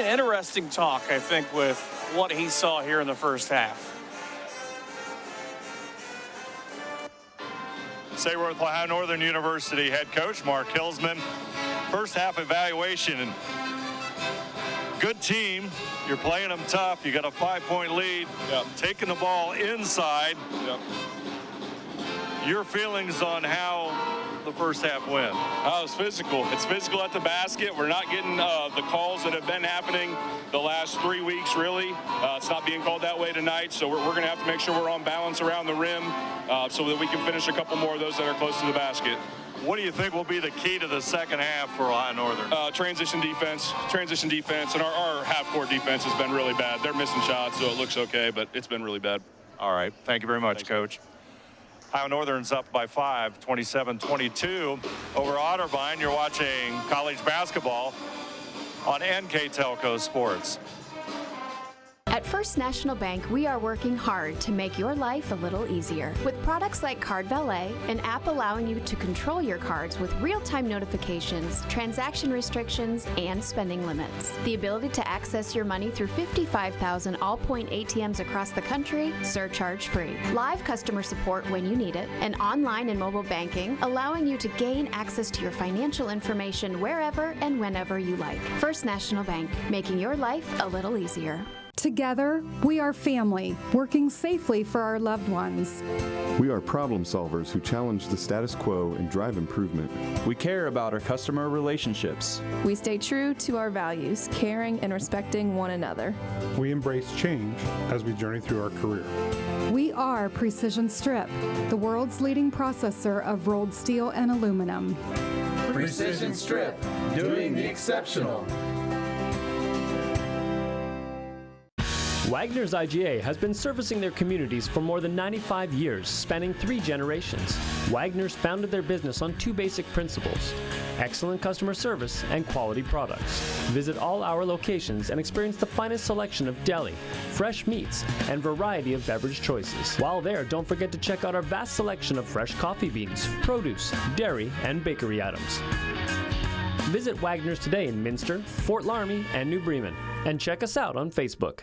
interesting talk, I think, with what he saw here in the first half. Sayworth Ohio Northern University head coach Mark Hilsman. First half evaluation. Good team. You're playing them tough. You got a 5-point lead. Yep. Taking the ball inside. Yep. Your feelings on how the first half went? It's physical. It's physical at the basket. We're not getting the calls that have been happening the last 3 weeks, really. It's not being called that way tonight, so we're going to have to make sure we're on balance around the rim so that we can finish a couple more of those that are close to the basket. What do you think will be the key to the second half for Ohio Northern? Transition defense, and our half-court defense has been really bad. They're missing shots, so it looks okay, but it's been really bad. All right. Thank you very much, Coach. Ohio Northern's up by 5, 27-22 over Otterbein. You're watching college basketball on NKTelco Sports. At First National Bank, we are working hard to make your life a little easier. With products like Card Valet, an app allowing you to control your cards with real-time notifications, transaction restrictions, and spending limits. The ability to access your money through 55,000 all-point ATMs across the country, surcharge-free. Live customer support when you need it, and online and mobile banking, allowing you to gain access to your financial information wherever and whenever you like. First National Bank, making your life a little easier. Together, we are family, working safely for our loved ones. We are problem solvers who challenge the status quo and drive improvement. We care about our customer relationships. We stay true to our values, caring and respecting one another. We embrace change as we journey through our career. We are Precision Strip, the world's leading processor of rolled steel and aluminum. Precision Strip, doing the exceptional. Wagner's IGA has been servicing their communities for more than 95 years, spanning 3 generations. Wagner's founded their business on 2 basic principles: excellent customer service and quality products. Visit all our locations and experience the finest selection of deli, fresh meats, and variety of beverage choices. While there, don't forget to check out our vast selection of fresh coffee beans, produce, dairy, and bakery items. Visit Wagner's today in Minster, Fort Laramie, and New Bremen, and check us out on Facebook.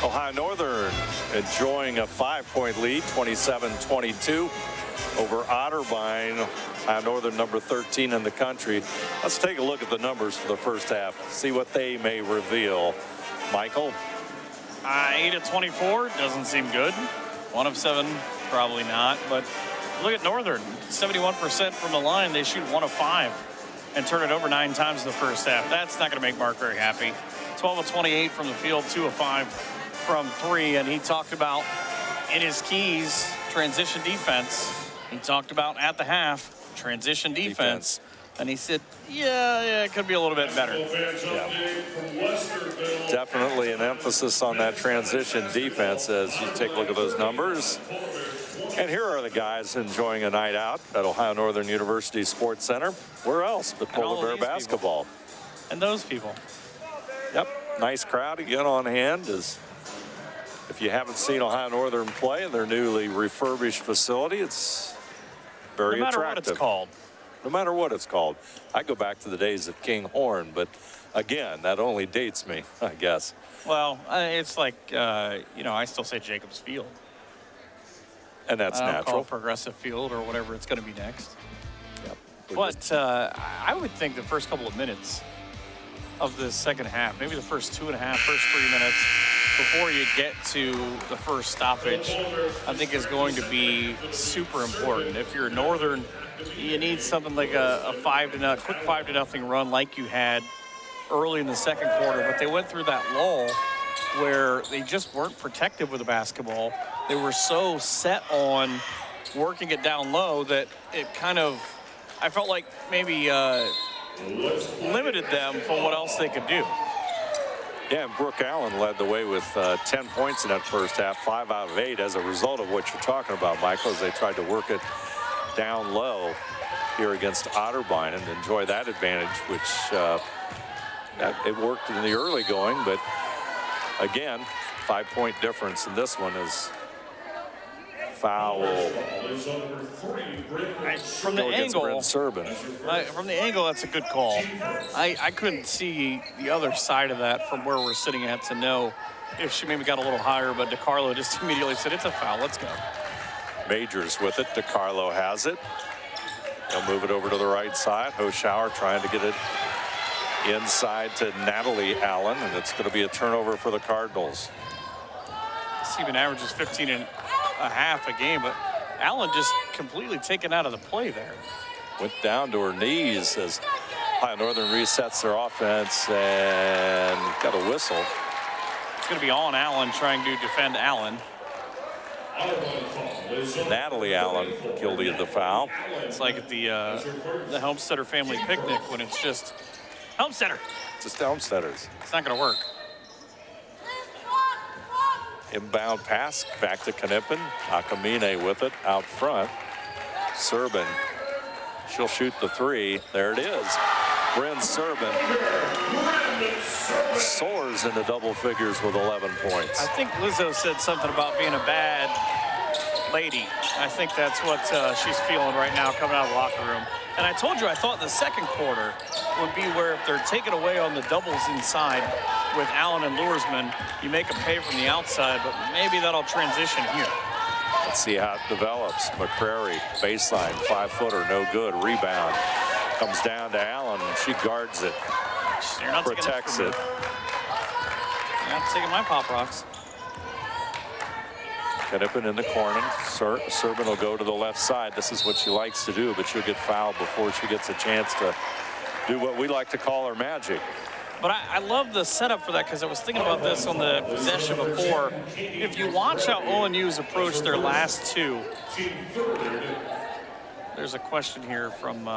Ohio Northern enjoying a 5-point lead, 27-22 over Otterbein. Ohio Northern number 13 in the country. Let's take a look at the numbers for the first half, see what they may reveal. Michael? 8 of 24 doesn't seem good. 1 of 7, probably not. But look at Northern, 71% from the line. They shoot 1 of 5 and turn it over 9 times in the first half. That's not going to make Mark very happy. 12 of 28 from the field, 2 of 5 from 3, and he talked about in his keys transition defense. He talked about at the half transition defense. And he said, yeah, it could be a little bit better. Yeah. Definitely an emphasis on that transition defense as you take a look at those numbers. And here are the guys enjoying a night out at Ohio Northern University Sports Center. Where else but Polar Bear basketball? And those people. Yep, nice crowd again on hand as If you haven't seen Ohio Northern play in their newly refurbished facility, it's very attractive. No matter what it's called. No matter what it's called. I go back to the days of King Horn, but again, that only dates me, I guess. Well, it's like, I still say Jacobs Field. And that's I don't natural. call it Progressive Field or whatever it's going to be next. Yep. But I would think the first couple of minutes of the second half, maybe the first 2.5, first 3 minutes, before you get to the first stoppage, I think is going to be super important. If you're Northern, you need something like a quick 5-0 run like you had early in the second quarter, but they went through that lull where they just weren't protective with the basketball. They were so set on working it down low that it kind of, I felt like maybe limited them for what else they could do. Yeah, and Brooke Allen led the way with 10 points in that first half, 5 out of 8 as a result of what you're talking about, Michael, as they tried to work it down low here against Otterbein and enjoy that advantage, which it worked in the early going, but again, 5-point difference in this one is foul. From the angle, that's a good call. I couldn't see the other side of that from where we're sitting at to know if she maybe got a little higher, but DeCarlo just immediately said, it's a foul, let's go. Majors with it. DeCarlo has it. He'll move it over to the right side. Hoschauer trying to get it inside to Natalie Allen, and it's going to be a turnover for the Cardinals. Steven averages 15.5 a game, but Allen just completely taken out of the play there. Went down to her knees as Ohio Northern resets their offense and got a whistle. It's going to be on Allen trying to defend Allen. Natalie Allen guilty of the foul. It's like at the Homesteader family picnic when it's just Homesteader. Just Homesteaders. It's not going to work. Inbound pass back to Knippen. Akamine with it out front. Serban. She'll shoot the three. There it is. Bryn Serban soars into double figures with 11 points. I think Lizzo said something about being a bad lady. I think that's what she's feeling right now coming out of the locker room. And I told you I thought the second quarter would be where if they're taken away on the doubles inside with Allen and Luersman, you make a pay from the outside, but maybe that'll transition here. Let's see how it develops. McCrary, baseline, 5-footer, no good. Rebound. Comes down to Allen, and she guards it. Protects it. You're not taking my Pop Rocks. Knippen in the corner. Serban will go to the left side. This is what she likes to do, but she'll get fouled before she gets a chance to do what we like to call her magic. But I love the setup for that because I was thinking about this on the possession before. If you watch how ONU's approached their last two, there's a question here from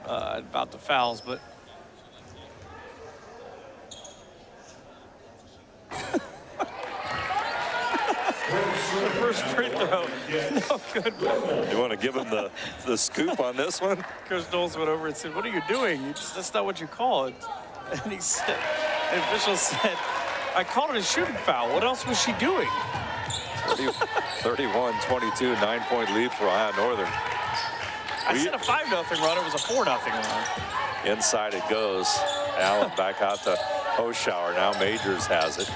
about the fouls, but the first free throw, no good. You want to give him the scoop on this one? Coach Knowles went over and said, "What are you doing? That's not what you call it." And he said, the official said, "I called it a shooting foul. What else was she doing?" 31-22, 9-point lead for Ohio Northern. I said a 5-0 run. It was a 4-0 run. Inside it goes. Allen back out to Hoschauer. Now Majors has it.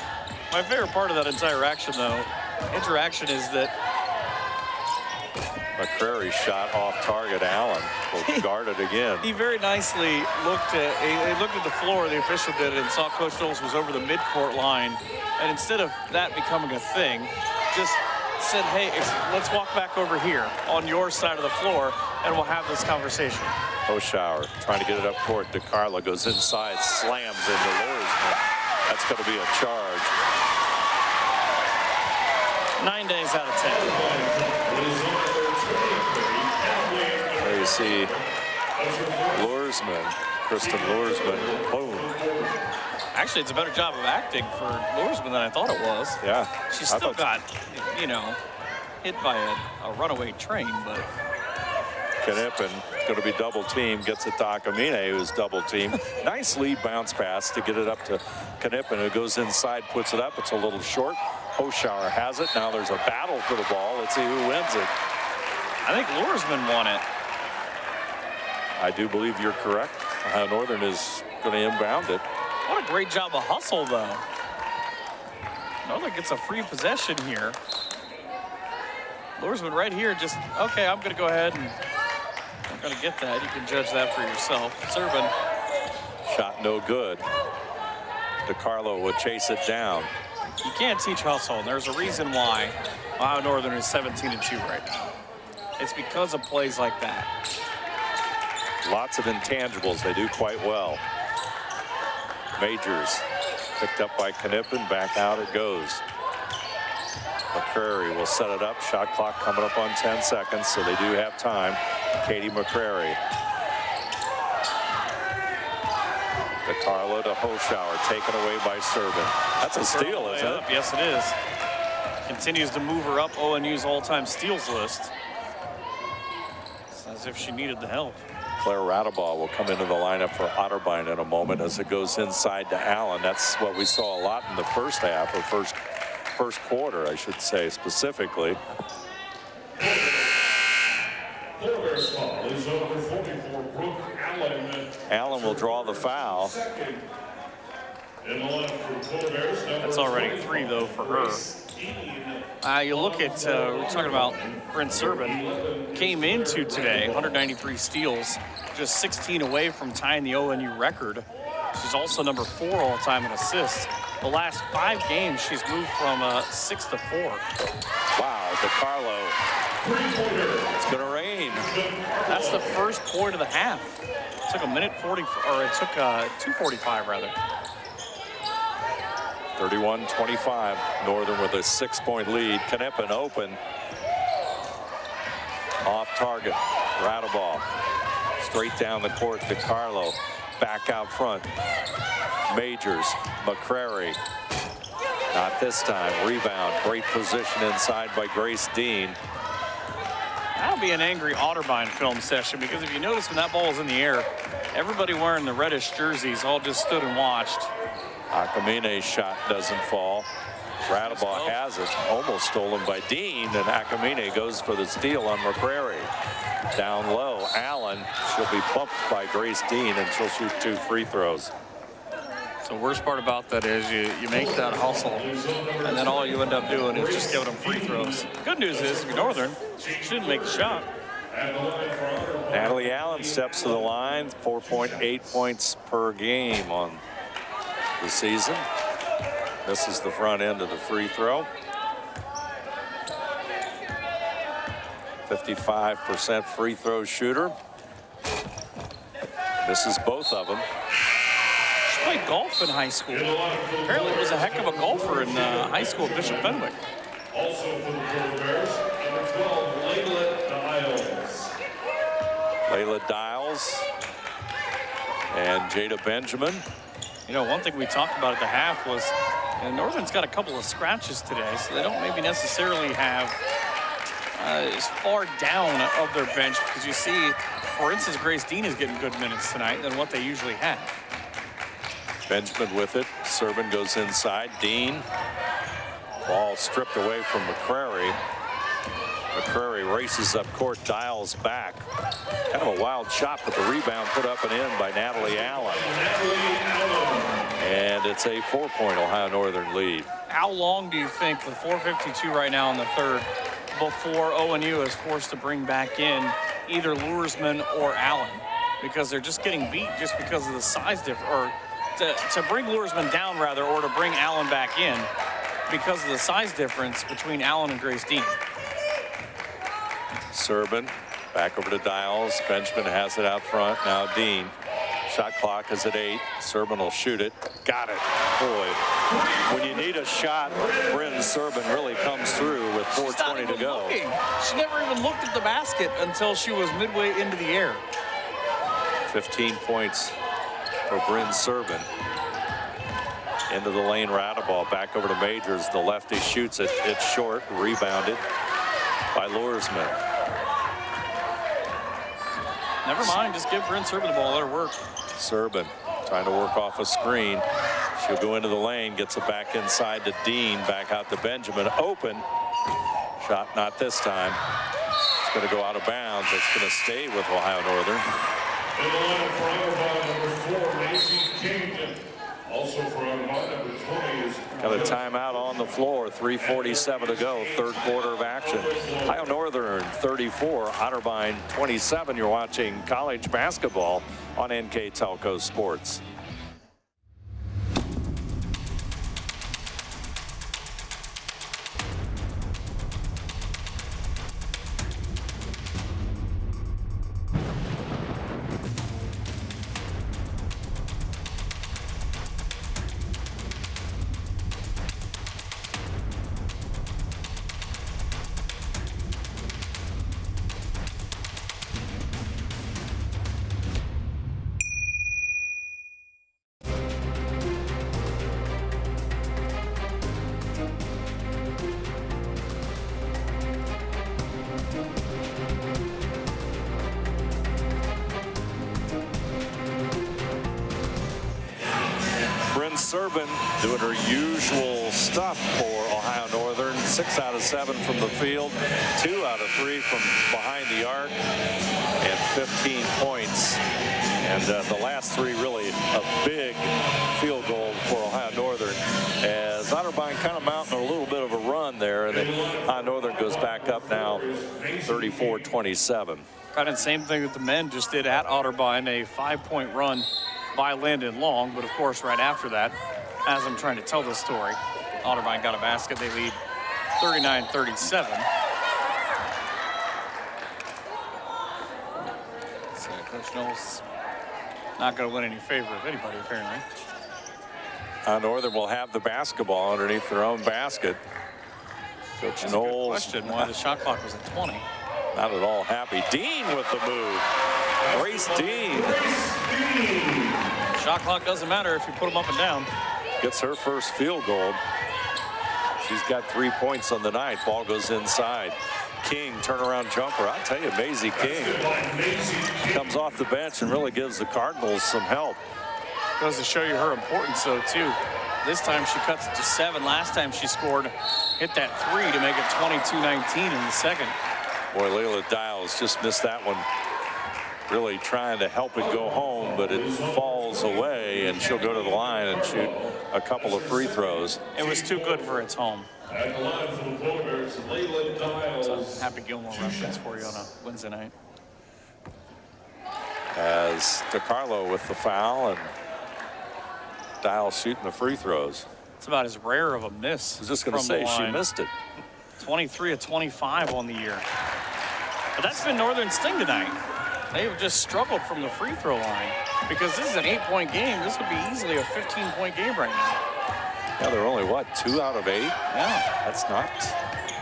My favorite part of that entire interaction is that McCrary shot off target. Allen will guard it again. He very nicely looked at the floor, the official did, and saw Coach Knowles was over the midcourt line. And instead of that becoming a thing, just said, "Hey, let's walk back over here on your side of the floor and we'll have this conversation." Hoschauer trying to get it up court. DeCarlo goes inside, slams into Luersman. That's going to be a charge. 9 days out of 10. There you see Luersman, Kristen Luersman. Boom. Actually, it's a better job of acting for Luersman than I thought it was. Yeah. She still got, hit by a runaway train, but. Knippen going to be double teamed, gets it to Akamine, who's double teamed. Nice lead bounce pass to get it up to Knippen, who goes inside, puts it up. It's a little short. Hoschauer has it. Now there's a battle for the ball. Let's see who wins it. I think Luersman won it. I do believe you're correct. Ohio Northern is going to inbound it. What a great job of hustle, though. Northern gets a free possession here. Luersman right here just, okay, I'm going to go ahead and I'm going to get that. You can judge that for yourself. Serban. Shot no good. DiCarlo will chase it down. You can't teach hustle, and there's a reason why Ohio Northern is 17-2 right now. It's because of plays like that. Lots of intangibles. They do quite well. Majors picked up by Knippen. Back out it goes. McCrary will set it up. Shot clock coming up on 10 seconds, so they do have time. Katie McCrary. DiCarlo to Hoschauer, taken away by Serban. That's a steal, isn't it? Yes, it is. Continues to move her up ONU's all-time steals list. It's as if she needed the help. Claire Radeball will come into the lineup for Otterbein in a moment as it goes inside to Allen. That's what we saw a lot in the first half, or first quarter, I should say, specifically. Allen will draw the foul. That's already 3, though, for her. You look at, we're talking about Bryn Serban, came into today, 193 steals, just 16 away from tying the ONU record. She's also number 4 all-time in assists. The last 5 games, she's moved from 6 to 4. Wow, DiCarlo. It's going to rain. That's the first point of the half. It took a minute 40, or it took 2:45 rather. 31-25. Northern with a 6-point lead. Knippen open. Off target. Radeball. Straight down the court. DiCarlo back out front. Majors. McCrary. Not this time. Rebound. Great position inside by Grace Dean. That'll be an angry Otterbein film session, because if you notice when that ball was in the air, everybody wearing the reddish jerseys all just stood and watched. Akamine's shot doesn't fall. Radeball has it, almost stolen by Dean, and Akamine goes for the steal on McCrary. Down low, Allen, she'll be bumped by Grace Dean, and she'll shoot 2 free throws. The worst part about that is you make that hustle, and then all you end up doing is just giving them free throws. Good news is, if you're Northern, you shouldn't make the shot. Natalie Allen steps to the line, 4.8 points per game on the season. This is the front end of the free throw. 55% free throw shooter. Misses both of them. She played golf in high school. Apparently was a heck of a golfer in high school at Bishop Fenwick. Also for the Polar Bears, number 12, Layla Dials. Layla Dials and Jada Benjamin. You know, one thing we talked about at the half was, Northern's got a couple of scratches today, so they don't maybe necessarily have as far down of their bench, because you see, for instance, Grace Dean is getting good minutes tonight than what they usually have. Benjamin with it. Serban goes inside. Dean. Ball stripped away from McCrary. McCrary races up court, dials back. Kind of a wild shot, but the rebound put up and in by Natalie Allen. And it's a 4-point Ohio Northern lead. How long do you think, with 4:52 right now in the third, before ONU is forced to bring back in either Luersman or Allen? Because they're just getting beat just because of the size difference, or to bring Luersman down rather, or to bring Allen back in because of the size difference between Allen and Grace Dean. Serban back over to Dials. Benjamin has it out front. Now Dean. Shot clock is at 8. Serban will shoot it. Got it. Boy, when you need a shot, Bryn Serban really comes through with 4:20 to go. Looking. She never even looked at the basket until she was midway into the air. 15 points for Bryn Serban. Into the lane, Radeball back over to Majors. The lefty shoots it. It's short. Rebounded by Luersman. Never mind. Just give Bryn Serban the ball. Let her work. Serban trying to work off a screen. She'll go into the lane, gets it back inside to Dean, back out to Benjamin. Open. Shot not this time. It's going to go out of bounds. It's going to stay with Ohio Northern. In the line for number 4, Macy King. Also from number 20 is Got a timeout on the floor. 3:47 to go. Third quarter of action. Ohio Northern 34, Otterbein 27. You're watching college basketball on NKTelco Sports. Serban doing her usual stuff for Ohio Northern. 6 out of 7 from the field, 2 out of 3 from behind the arc, and 15 points. And the last 3 really a big field goal for Ohio Northern, as Otterbein kind of mounting a little bit of a run there, and then Ohio Northern goes back up now 34-27. Kind of the same thing that the men just did at Otterbein, a 5-point run by Landon Long, but of course right after that, as I'm trying to tell this story, Otterbein got a basket. They lead 39-37. So Coach Knowles not going to win any favor of anybody apparently. Northern will have the basketball underneath their own basket. Coach That's Knowles. a good question why the shot clock was at 20. Not at all happy. Dean with the move. Grace Dean. Shot clock doesn't matter if you put them up and down. Gets her first field goal. She's got 3 points on the night. Ball goes inside. King, turnaround jumper. I'll tell you, Maisie King comes off the bench and really gives the Cardinals some help. Goes to show you her importance, though, too. This time she cuts it to 7. Last time she scored, hit that 3 to make it 22-19 in the second. Boy, Layla Dials just missed that one. Really trying to help it go home, but it falls away, and she'll go to the line and shoot a couple of free throws. It was too good for its home. At the line for the Boilers, Layla Dials. It's a Happy Gilmore reference for you on a Wednesday night. As DeCarlo with the foul, and Dials shooting the free throws. It's about as rare of a miss. I was just going to say, she missed it. 23 of 25 on the year. But that's been Northern's thing tonight. They've just struggled from the free throw line, because this is an 8-point game. This would be easily a 15-point game right now. Yeah, they're only, what, 2 out of 8? Yeah. That's not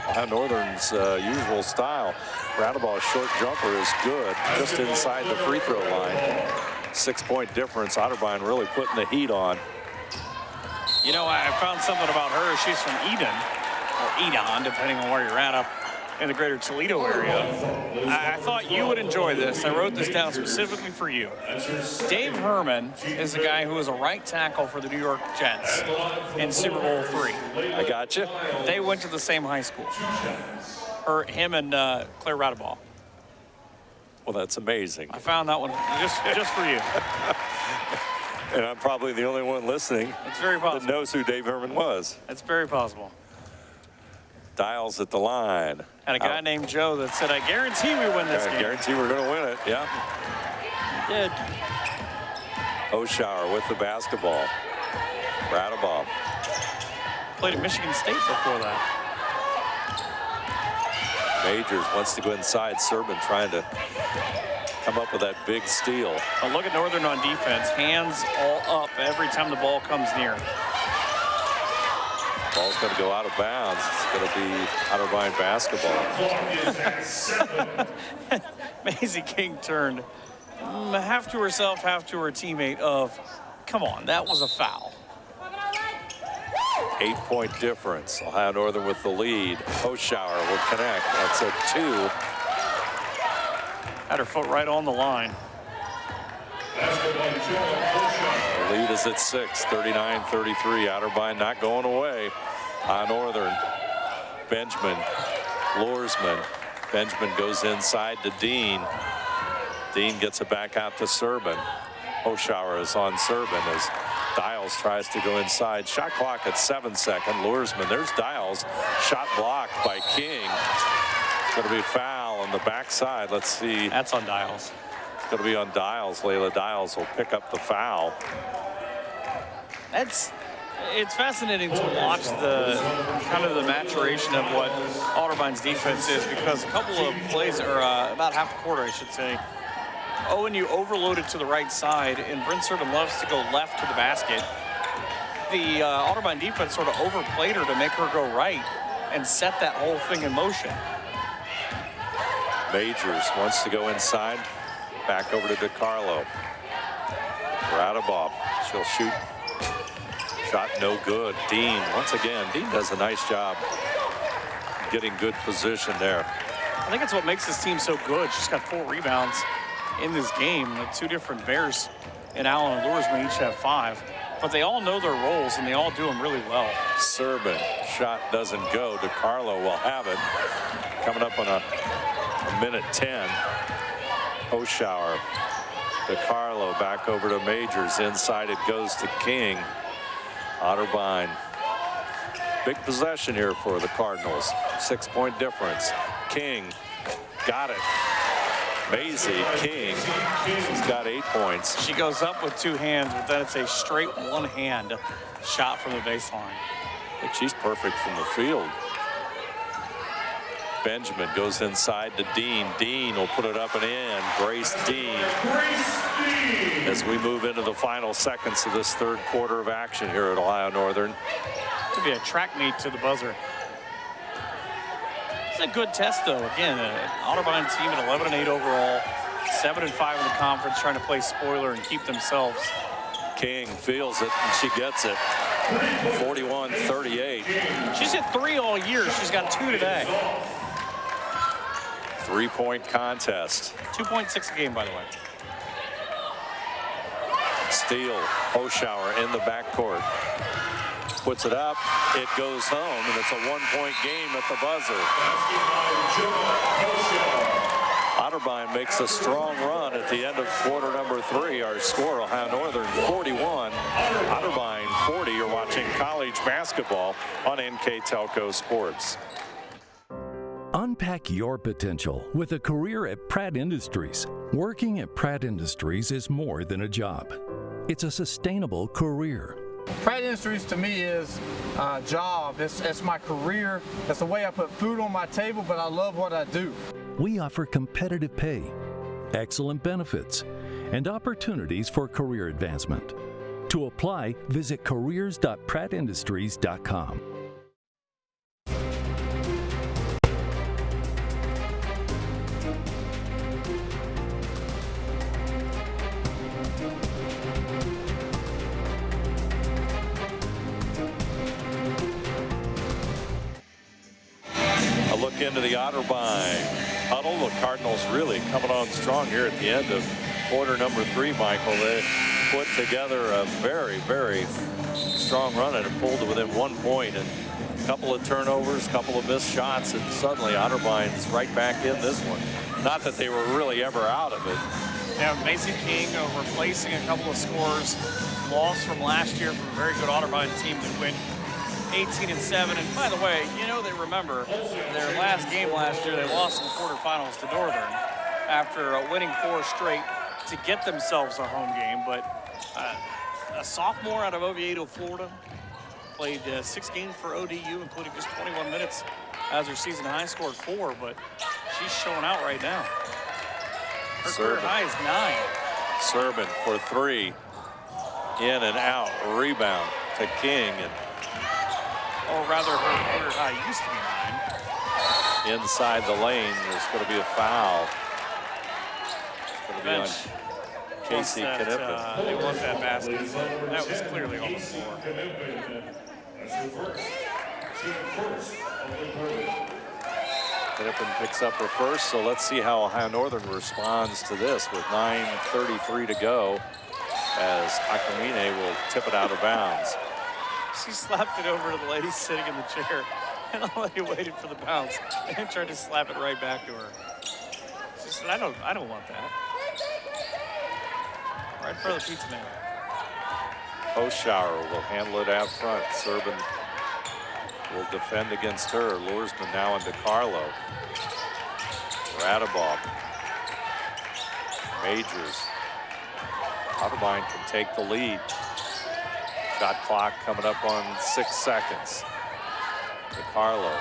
Ohio Northern's usual style. Radabaugh's short jumper is good, just inside the free throw line. 6-point difference. Otterbein really putting the heat on. You know, I found something about her. She's from Eden, or Edon, depending on where you're at, up in the greater Toledo area. I thought you would enjoy this. I wrote this down specifically for you. Dave Herman is the guy who was a right tackle for the New York Jets in Super Bowl III. I got you. They went to the same high school. Him and Claire Radabaugh. Well, that's amazing. I found that one just for you. And I'm probably the only one listening It's very possible. that knows who Dave Herman was. It's very possible. Dials at the line. And a guy named Joe that said, I guarantee we win this game. I guarantee we're going to win it, yeah. He did. Oshower with the basketball. Radabaugh. Played at Michigan State before that. Majors wants to go inside. Serban trying to come up with that big steal. But look at Northern on defense. Hands all up every time the ball comes near. Ball's going to go out of bounds. It's going to be Otterbein basketball. Maisie King turned half to herself, half to her teammate of, come on, that was a foul. 8-point difference. Ohio Northern with the lead. Oshower will connect. That's a 2. Had her foot right on the line. The lead is at 6, 39-33. Otterbein not going away. Northern. Benjamin, Loersman. Benjamin goes inside to Dean. Dean gets it back out to Serbin. Hoschauer is on Serbin as Dials tries to go inside. Shot clock at 7 seconds. Loersman, there's Dials. Shot blocked by King. It's going to be a foul on the backside. Let's see. That's on Dials. It's going to be on Dials. Layla Dials will pick up the foul. It's fascinating to watch the kind of the maturation of what Otterbein's defense is, because a couple of plays, or about half a quarter, I should say, ONU overloaded to the right side, and Bryn Serbin loves to go left to the basket. The Otterbein defense sort of overplayed her to make her go right and set that whole thing in motion. Majors wants to go inside. Back over to DiCarlo. Radabov. She'll shoot. Shot no good. Dean, once again, Dean does a nice job getting good position there. I think it's what makes this team so good. She's got 4 rebounds in this game. The 2 different Bears and Allen and Loersman each have 5. But they all know their roles, and they all do them really well. Serbin, shot doesn't go. DiCarlo will have it. Coming up on a minute 10. Hoschauer. DiCarlo back over to Majors. Inside it goes to King. Otterbein. Big possession here for the Cardinals. 6-point difference. King got it. Maisie King, she's got 8 points. She goes up with 2 hands, but then it's a straight one-hand shot from the baseline. I think she's perfect from the field. Benjamin goes inside to Dean. Dean will put it up and in. Grace Dean. As we move into the final seconds of this third quarter of action here at Ohio Northern. Could be a track meet to the buzzer. It's a good test, though. Again, an Otterbein team at 11-8 overall, 7-5 in the conference, trying to play spoiler and keep themselves. King feels it, and she gets it. 41-38. She's hit 3 all year. She's got 2 today. 3-point contest. 2.6 a game, by the way. Steele, Hoschauer in the backcourt. Puts it up, it goes home, and it's a 1-point game at the buzzer. Otterbein makes a strong run at the end of quarter number 3. Our score, Ohio Northern 41, Otterbein 40. You're watching college basketball on NKTelco Sports. Unpack your potential with a career at Pratt Industries. Working at Pratt Industries is more than a job. It's a sustainable career. Pratt Industries to me is a job. It's my career. It's the way I put food on my table, but I love what I do. We offer competitive pay, excellent benefits, and opportunities for career advancement. To apply, visit careers.prattindustries.com. Look into the Otterbein huddle. The Cardinals really coming on strong here at the end of quarter number 3, Michael. They put together a very, very strong run and pulled it within 1 point, and a couple of turnovers, a couple of missed shots, and suddenly Otterbein is right back in this one. Not that they were really ever out of it. Yeah, Macy King replacing a couple of scores lost from last year from a very good Otterbein team that went 18-7, and by the way, you know, they remember their last game last year. They lost in the quarterfinals to Northern after winning 4 straight to get themselves a home game. But a sophomore out of Oviedo, Florida, played 6 games for ODU, including just 21 minutes as her season high, scored 4, but she's showing out right now. Her career high is 9. Serbin for 3, in and out, rebound to King, and or rather her career high used to be 9. Inside the lane, there's going to be a foul. It's going to be on Casey Knippen. They want that basket. That was clearly on the floor. Knippen picks up her first, so let's see how Ohio Northern responds to this with 9:33 to go. as Akamine will tip it out of bounds. She slapped it over to the lady sitting in the chair, and the lady waited for the bounce and tried to slap it right back to her. She said, I don't want that. Right in front of the pizza man. Hoschauer will handle it out front. Serban will defend against her. Luersman now into Carlo. Radabov. Majors. Otterbein can take the lead. Shot clock coming up on 6 seconds. DeCarlo.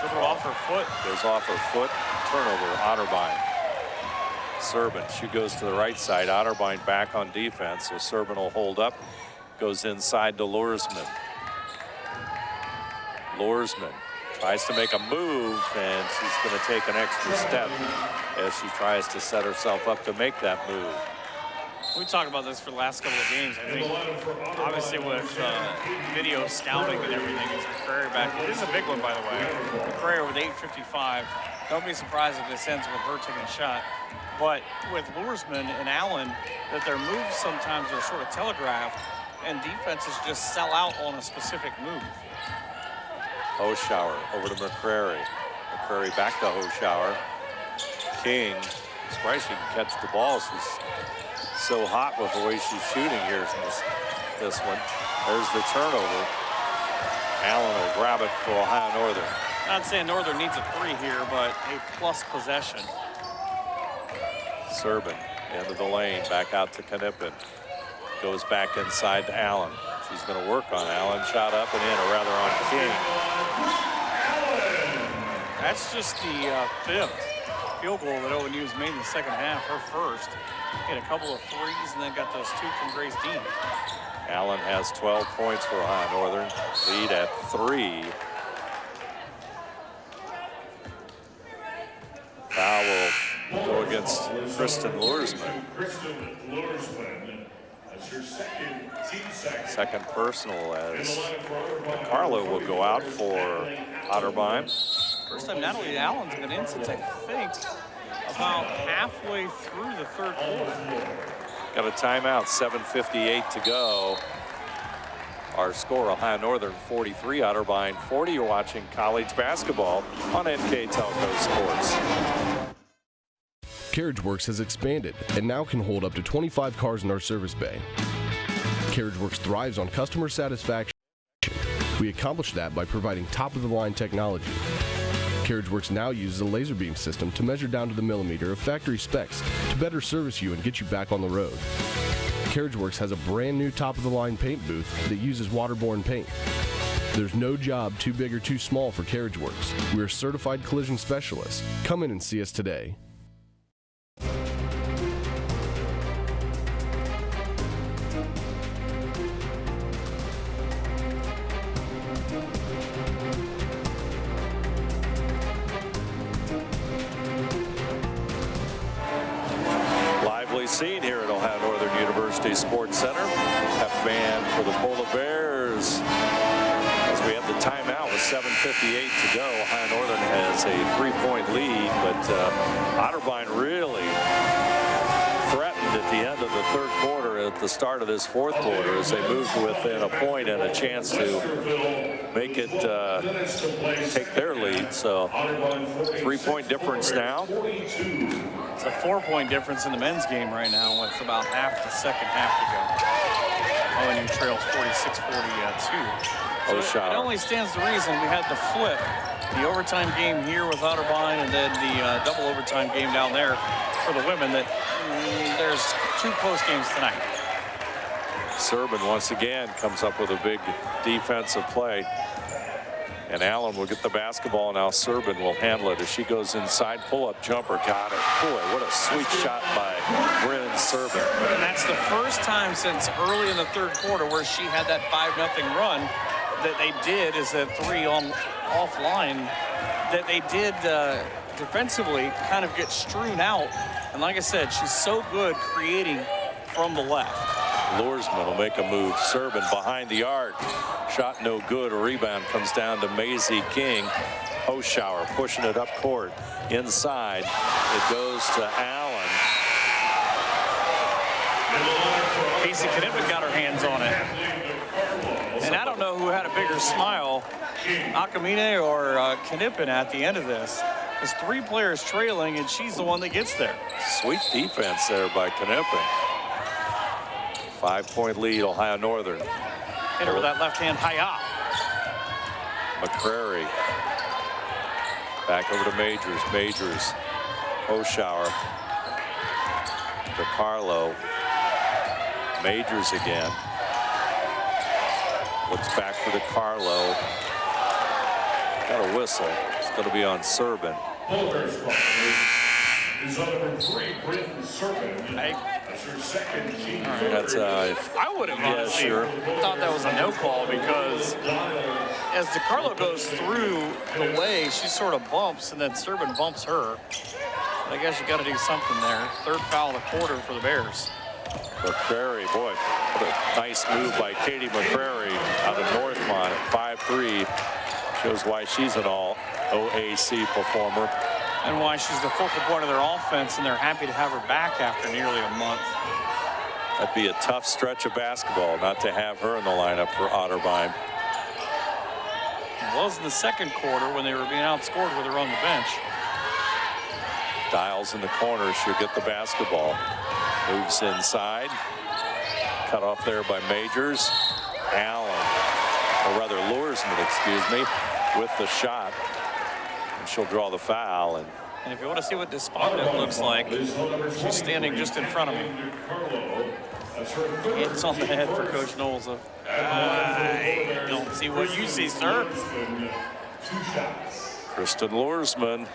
Took her off her foot. Goes off her foot. Turnover, Otterbein. Serban, she goes to the right side. Otterbein back on defense, so Serban will hold up. Goes inside to Luersman. Luersman tries to make a move, and she's going to take an extra step as she tries to set herself up to make that move. We talked about this for the last couple of games. I think, obviously, with video scouting and everything, is McCrary back. This is a big one, by the way. McCrary with 8:55. Don't be surprised if this ends with her taking a shot. But with Luersman and Allen, that their moves sometimes are sort of telegraphed, and defenses just sell out on a specific move. Hoschauer over to McCrary. McCrary back to Hoschauer. King, surprised she can catch the ball. She's so hot with the way she's shooting here in this one. There's the turnover. Allen will grab it for Ohio Northern. Not saying Northern needs a 3 here, but a plus possession. Serban into the lane, back out to Knippen. Goes back inside to Allen. She's going to work on Allen. Shot up and in, or rather on King. That's just the 5th field goal that ONU's made in the second half, her first. Hit a couple of threes and then got those 2 from Grace Dean. Allen has 12 points for Ohio Northern. Lead at 3. Foul will go against Kristen Luersman. Second personal as Carlo will go out for Otterbein. First time Natalie Allen's been in since I think about halfway through the third quarter. Got a timeout, 7:58 to go. Our score, Ohio Northern 43, Otterbein 40. You're watching college basketball on NKTelco Sports. CarriageWorks has expanded and now can hold up to 25 cars in our service bay. CarriageWorks thrives on customer satisfaction. We accomplish that by providing top-of-the-line technology. CarriageWorks now uses a laser beam system to measure down to the millimeter of factory specs to better service you and get you back on the road. CarriageWorks has a brand new top-of-the-line paint booth that uses waterborne paint. There's no job too big or too small for CarriageWorks. We're certified collision specialists. Come in and see us today. Scene here at Ohio Northern University Sports Center. Pep band for the Polar Bears. As we have the timeout with 7:58 to go, Ohio Northern has a 3-point lead, but Otterbein really threatened at the end of the third quarter, at the start of this fourth quarter, as they moved within a point and a chance to make it take their lead. So 3-point difference now. It's a 4-point difference in the men's game right now with about half the second half to go. ONU trails 46-42. So it only stands to reason we had to flip the overtime game here with Otterbein and then the double overtime game down there for the women, that there's 2 close games tonight. Serban once again comes up with a big defensive play. And Allen will get the basketball. Now Serban will handle it as she goes inside. Pull-up jumper. Got it. Boy, what a sweet shot by Bryn Serban. And that's the first time since early in the third quarter where she had that 5-0 run that they did as a 3 on offline, that they did defensively kind of get strewn out. And like I said, she's so good creating from the left. Luersman will make a move. Serban behind the arc. Shot no good. A rebound comes down to Maisie King. Hoschauer pushing it up court. Inside. It goes to Allen. Casey Knippen got her hands on it. And I don't know who had a bigger smile, Akamine or Knippen at the end of this. There's 3 players trailing, and she's the one that gets there. Sweet defense there by Knippen. 5-point lead, Ohio Northern. Hit her with that left hand high up. McCrary. Back over to Majors. Majors. Oshauer. DeCarlo. Majors again. Looks back for DeCarlo. Got a whistle. It's going to be on Serbin. Is on number 3, Britton Serpin. That's her second team. That's I would have honestly thought that was a no call, because as DeCarlo goes through the way, she sort of bumps, and then Serbin bumps her. But I guess you got to do something there. 3rd foul of the quarter for the Bears. McCrary, boy, what a nice move by Katie McCrary out of Northmont at 5'3". Shows why she's an all OAC performer. And why she's the focal point of their offense, and they're happy to have her back after nearly a month. That'd be a tough stretch of basketball not to have her in the lineup for Otterbein. It was in the second quarter when they were being outscored with her on the bench. Dials in the corner, she'll get the basketball. Moves inside. Cut off there by Majors. Allen, or rather Luersman, excuse me, with the shot. And she'll draw the foul. And if you want to see what despondent looks like, she's standing just in front of me. Hands on the head for Coach Knowles. I don't see what you see, sir. Kristen Luersman.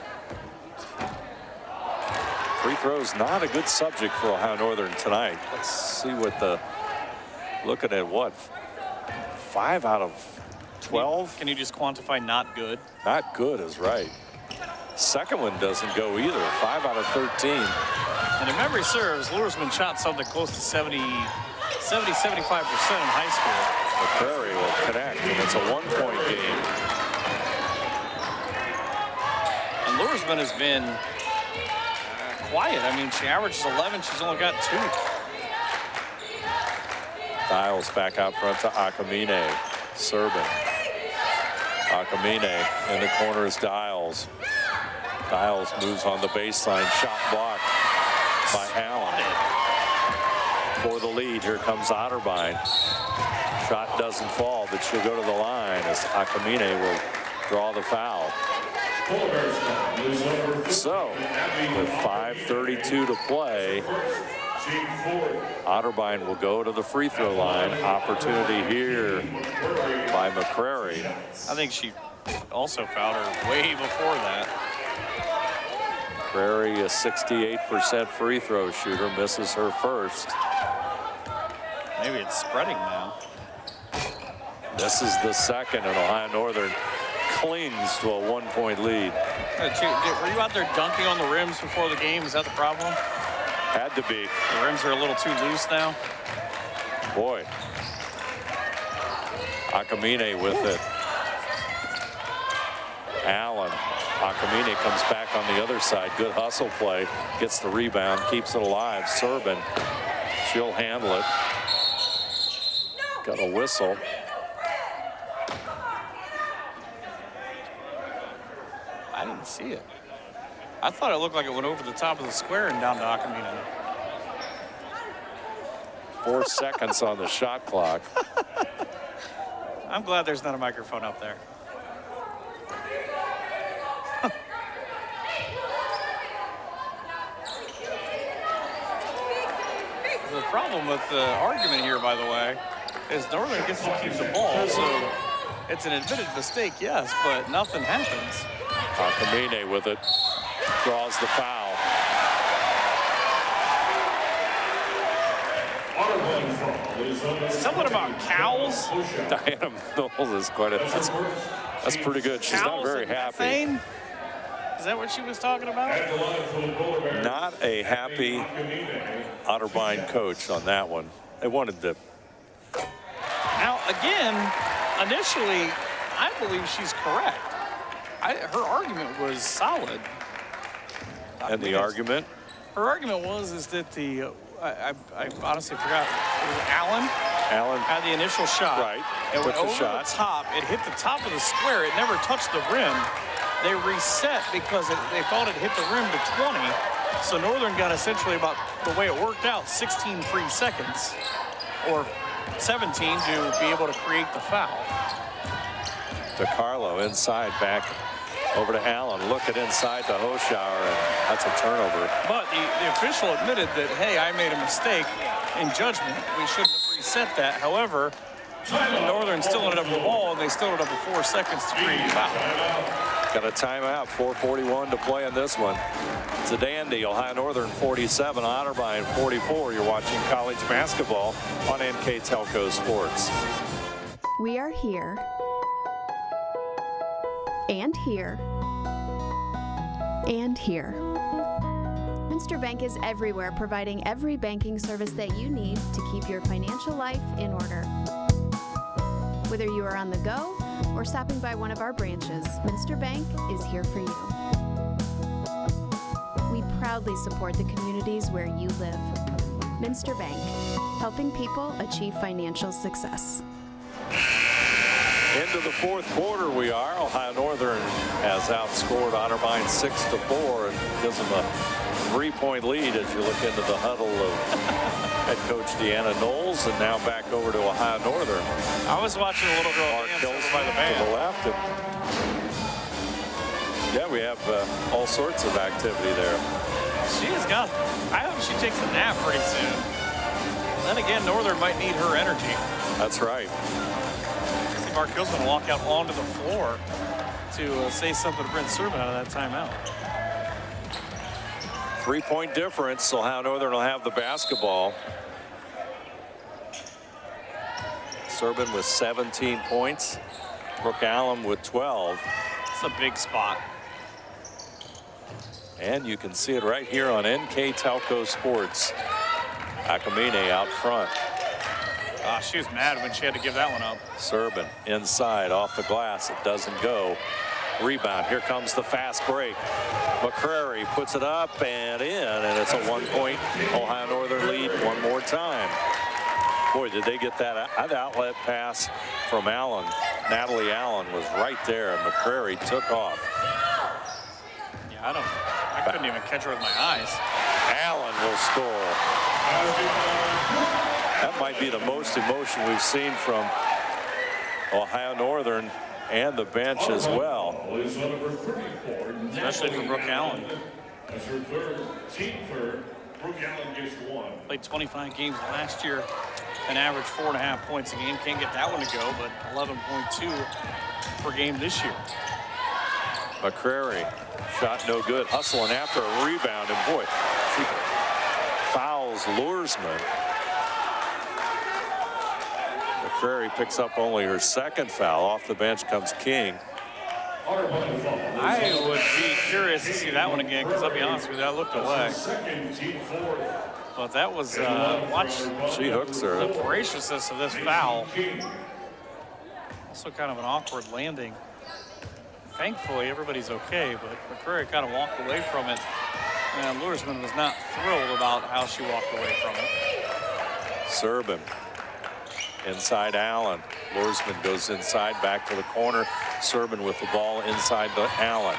Free throws not a good subject for Ohio Northern tonight. Let's see what looking at what, 5 out of 12. Can you just quantify not good? Not good is right. Second one doesn't go either. 5 out of 13. And if memory serves, Luersman shot something close to 75% in high school. McCrary will connect, and it's a 1-point game. And Luersman has been quiet. I mean, she averages 11. She's only got 2. Dials back out front to Akamine. Serbin. Akamine in the corner is Dials. Dials moves on the baseline. Shot blocked by Allen. For the lead, here comes Otterbein. Shot doesn't fall, but she'll go to the line as Akamine will draw the foul. So, with 5:32 to play, Otterbein will go to the free throw line. Opportunity here by McCrary. I think she also fouled her way before that. McCrary, a 68% free throw shooter, misses her first. Maybe it's spreading now. This is the second, and Ohio Northern clings to a 1-point lead. Were you out there dunking on the rims before the game? Is that the problem? Had to be. The rims are a little too loose now. Boy. Akamine with it. Allen. Akamine comes back on the other side. Good hustle play. Gets the rebound. Keeps it alive. Serbin. She'll handle it. Got a whistle. I didn't see it. I thought it looked like it went over the top of the square and down to Akamine. 4 seconds on the shot clock. I'm glad there's not a microphone up there. The problem with the argument here, by the way, is Northern gets to keep the ball, so it's an admitted mistake, yes, but nothing happens. Akamine with it. Draws the foul. Something about cows. Diana Knowles is quite a. That's pretty good. She's not very happy. Methane? Is that what she was talking about? Not a happy Otterbein coach on that one. They wanted to. Now, again, initially, I believe she's correct. Her argument was solid. And the argument? Her argument was that the I honestly forgot. It was Allen. Allen had the initial shot. Right. It went Took over the top. It hit the top of the square. It never touched the rim. They reset because they thought it hit the rim to 20. So Northern got essentially, about the way it worked out, 16 free seconds, or 17 to be able to create the foul. DeCarlo inside, back over to Allen. Look at inside to Hoschauer, and that's a turnover. But the official admitted that, hey, I made a mistake in judgment. We shouldn't have reset that. However, Northern still ended up with the ball, and they still ended up with 4 seconds to create a foul. Got a timeout, 4:41 to play in this one. It's a dandy. Ohio Northern 47, Otterbein 44. You're watching college basketball on NKTelco Sports. We are here, and here, and here. Minster Bank is everywhere, providing every banking service that you need to keep your financial life in order. Whether you are on the go or stopping by one of our branches, Minster Bank is here for you. We proudly support the communities where you live. Minster Bank, helping people achieve financial success. Into the fourth quarter we are. Ohio Northern has outscored Otterbein 6-4 and gives them a 3-point lead as you look into the huddle of head coach Deanna Knowles, and now back over to Ohio Northern. I was watching a little girl dance over by the band. To the left. And yeah, we have all sorts of activity there. She has got, I hope she takes a nap pretty soon. Then again, Northern might need her energy. That's right. Mark Hill's going to walk out onto the floor to say something to Brent Serban out of that timeout. 3-point difference. Ohio Northern will have the basketball. Serban with 17 points. Brooke Allen with 12. It's a big spot. And you can see it right here on NKTelco Sports. Akamine out front. She was mad when she had to give that one up. Serban inside off the glass. It doesn't go. Rebound. Here comes the fast break. McCrary puts it up and in, and it's a 1-point Ohio Northern lead one more time. Boy, did they get that outlet pass from Allen. Natalie Allen was right there, and McCrary took off. Yeah, I couldn't even catch her with my eyes. Allen will score. That might be the most emotion we've seen from Ohio Northern and the bench as well. Especially from Brooke Allen. That's her team third. Brooke Allen gets one. Played 25 games last year, an average 4.5 points a game. Can't get that one to go, but 11.2 per game this year. McCrary, shot no good, hustling after a rebound, and boy, she fouls Luersman. McCrary picks up only her second foul. Off the bench comes King. I would be curious to see that one again, because I'll be honest with you, I looked away. But that was, watch. She hooks her. The voraciousness of this foul. Also kind of an awkward landing. Thankfully, everybody's okay, but McCrary kind of walked away from it. And Luersman was not thrilled about how she walked away from it. Serban. Inside Allen. Luersman goes inside, back to the corner. Serban with the ball inside to Allen.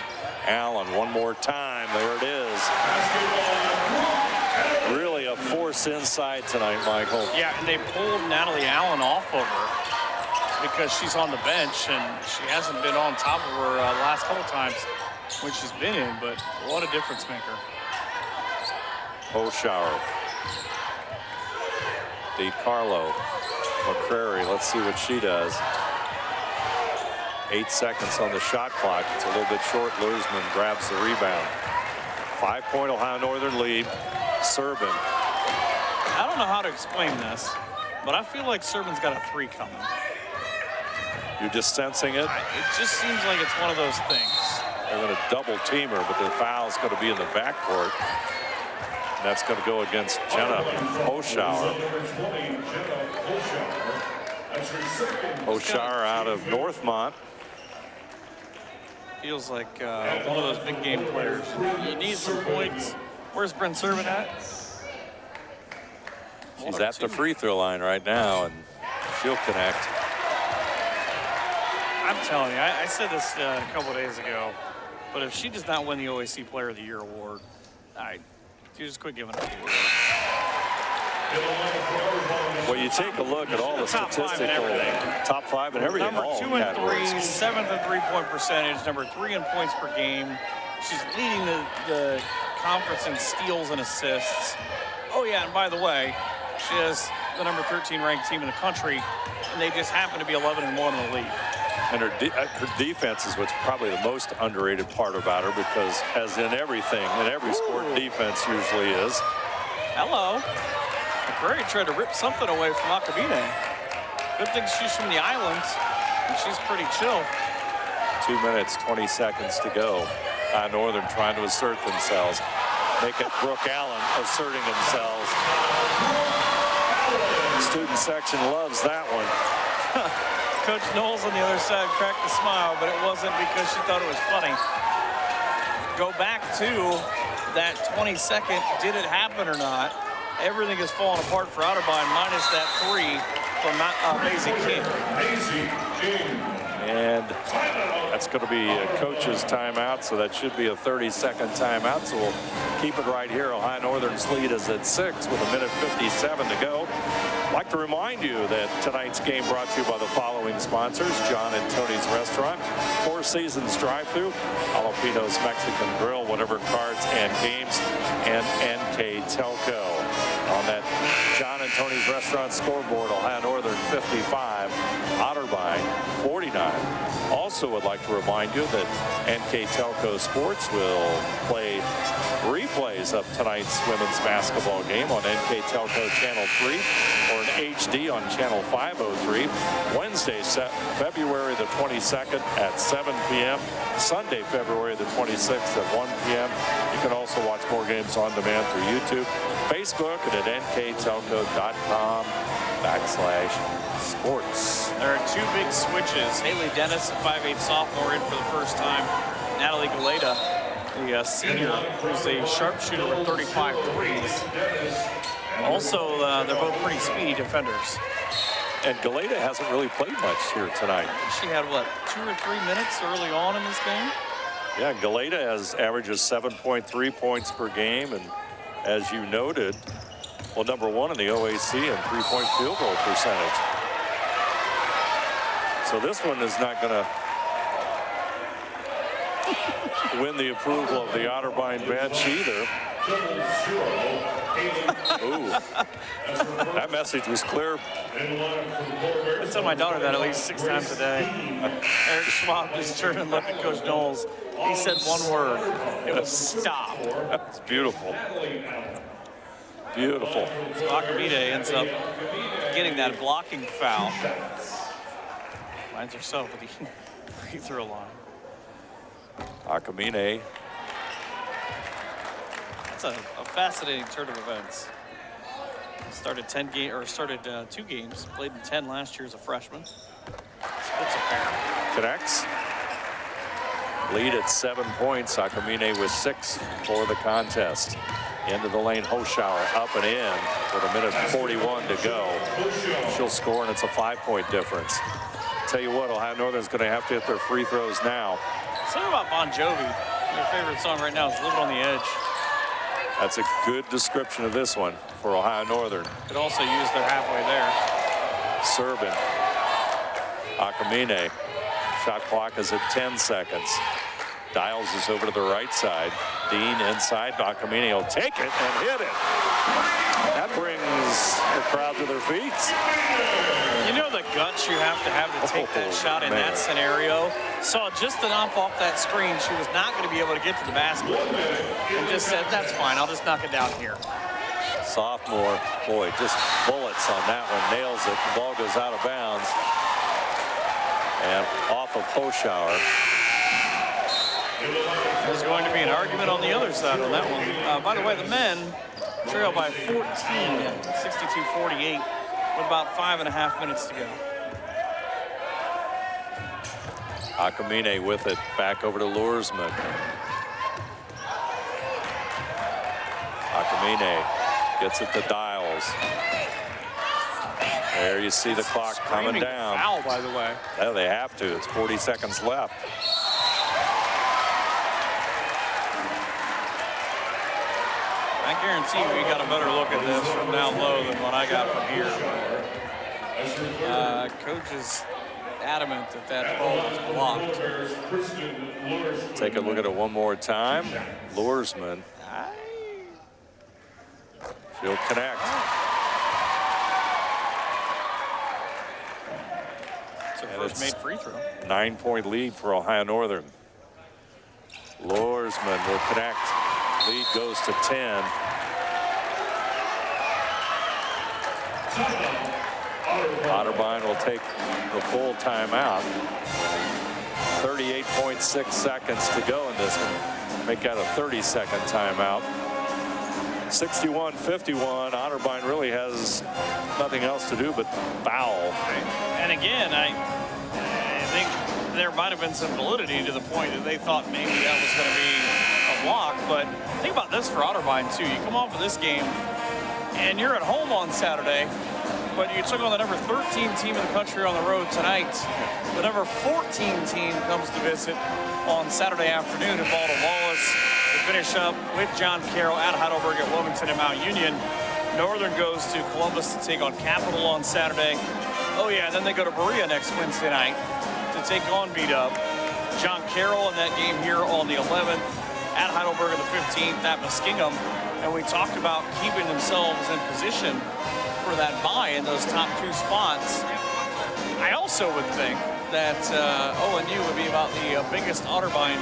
Allen one more time. There it is. Really a force inside tonight, Michael. Yeah, and they pulled Natalie Allen off of her because she's on the bench, and she hasn't been on top of her last couple times when she's been in, but what a difference maker. Hoschauer. DeCarlo. McCrary, let's see what she does. 8 seconds on the shot clock. It's a little bit short. Luersman grabs the rebound. 5-point Ohio Northern lead. Serban. I don't know how to explain this, but I feel like Serban's got a 3 coming. You're just sensing it? It just seems like it's one of those things. They're going to double team her, but the foul's going to be in the backcourt. And that's going to go against Jenna Hoschauer. Hoschauer out of Northmont. Feels like one of those big game players. You need some points. Where's Brent Serban at? She's at the free throw line right now, and she'll connect. I'm telling you, I said this a couple of days ago, but if she does not win the OAC Player of the Year award, you just quit giving her the award. Well, you take a look at all the statistical top 5 and everything. Number 2 in threes, 7th in three-point percentage, number 3 in points per game. She's leading the conference in steals and assists. Oh yeah, and by the way, she has the number 13 ranked team in the country, and they just happen to be 11-1 in the league. And her defense is what's probably the most underrated part about her, because as in everything, in every sport, defense usually is. Hello. McCrary tried to rip something away from Otterbein. Good thing she's from the islands, and she's pretty chill. 2 minutes, 20 seconds to go. Northern trying to assert themselves. Make it Brooke Allen asserting themselves. Student section loves that one. Coach Knowles on the other side cracked a smile, but it wasn't because she thought it was funny. Go back to that 20-second, did it happen or not? Everything is falling apart for Otterbein, minus that 3 from Maisie King. And that's going to be a coach's timeout, so that should be a 30-second timeout. So we'll keep it right here. Ohio Northern's lead is at 6 with 1:57 to go. I'd like to remind you that tonight's game brought to you by the following sponsors: John and Tony's Restaurant, Four Seasons Drive-Thru, Jalapeno's Mexican Grill, Whatever Cards and Games, and NKTelco. On that John and Tony's Restaurant scoreboard, Ohio Northern 55, Otterbein 49. Also would like to remind you that NKTelco Sports will play replays of tonight's women's basketball game on NKTelco Channel 3 or in HD on Channel 503. Wednesday, February the 22nd at 7 p.m. Sunday, February the 26th at 1 p.m. You can also watch more games on demand through YouTube, Facebook, and at nktelco.com/sports. There are 2 big switches. Haley Dennis, a 5'8" sophomore, in for the first time. Natalie Galeta, the senior, who's a sharpshooter with 35 threes. Also, they're both pretty speedy defenders. And Galeta hasn't really played much here tonight. She had, what, 2 or 3 minutes early on in this game? Yeah, Galeta averages 7.3 points per game, and as you noted, well, number 1 in the OAC in three-point field goal percentage. So this one is not going to win the approval of the Otterbein bench either. Ooh, that message was clear. I tell my daughter that at least 6 times a day. Eric Schwab just turned and looked at Coach Knowles. He said one word. It was stop. That's beautiful. Beautiful. So Otterbein ends up getting that blocking foul. Finds herself at the free throw line. Otterbein. That's a fascinating turn of events. Started 2 games, played in 10 last year as a freshman. Splits a pair. Connects. Lead at 7 points. Otterbein with 6 for the contest. Into the lane, Hoschauer up and in with 1:41 to go. She'll score, and it's a 5-point difference. Tell you what, Ohio Northern's going to have to hit their free throws now. Something about Bon Jovi. Your favorite song right now is "Living on the Edge." That's a good description of this one for Ohio Northern. Could also use their halfway there. Servin. Otterbein. Shot clock is at 10 seconds. Dials is over to the right side. Dean inside. Otterbein will take it and hit it. That brings the crowd to their feet. You know the guts you have to take that shot in that scenario. Saw just enough off that screen. She was not going to be able to get to the basket. And just said, that's fine. I'll just knock it down here. Sophomore, boy, just bullets on that one. Nails it. The ball goes out of bounds. And off of Hoschauer. There's going to be an argument on the other side on that one. By the way, the men trail by 14, 62-48, with about 5.5 minutes to go. Otterbein with it, back over to Luersman. Otterbein gets it to Dials. There you see the clock coming down. Foul, by the way. Yeah, they have to. It's 40 seconds left. I guarantee you got a better look at this from down low than what I got from here. Coach is adamant that ball was blocked. Take a look at it one more time. Lursman. She'll connect. It's a first made free throw. 9-point lead for Ohio Northern. Lursman will connect. Lead goes to 10. Otterbein will take the full timeout. 38.6 seconds to go in this one. Make that a 30-second timeout. 61-51. Otterbein really has nothing else to do but foul. And again, I think there might have been some validity to the point that they thought maybe that was going to be a block. But think about this for Otterbein, too. You come off of this game, and you're at home on Saturday, but you took on the number 13 team in the country on the road tonight. The number 14 team comes to visit on Saturday afternoon in Baldwin Wallace to finish up with John Carroll at Heidelberg at Wilmington and Mount Union. Northern goes to Columbus to take on Capital on Saturday. Oh, yeah, and then they go to Berea next Wednesday night to take on B-Dub. John Carroll in that game here on the 11th, at Heidelberg on the 15th, at Muskingum. And we talked about keeping themselves in position for that bye in those top two spots. I also would think that ONU would be about the biggest Otterbein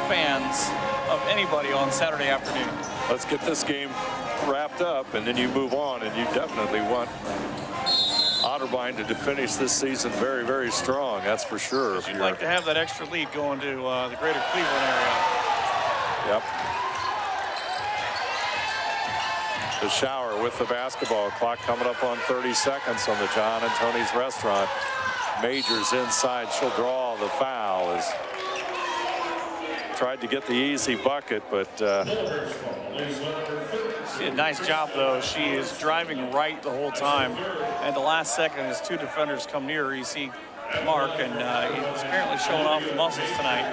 fans of anybody on Saturday afternoon. Let's get this game wrapped up, and then you move on, and you definitely want Otterbein to finish this season very, very strong. That's for sure. You'd like to have that extra lead going to the greater Cleveland area. Yep. The Shower with the basketball. Clock coming up on 30 seconds on the John and Tony's Restaurant. Majors inside. She'll draw the foul. As tried to get the easy bucket, but she did a nice job, though. She is driving right the whole time. And the last second, as two defenders come near her, you see Mark, and he's apparently showing off the muscles tonight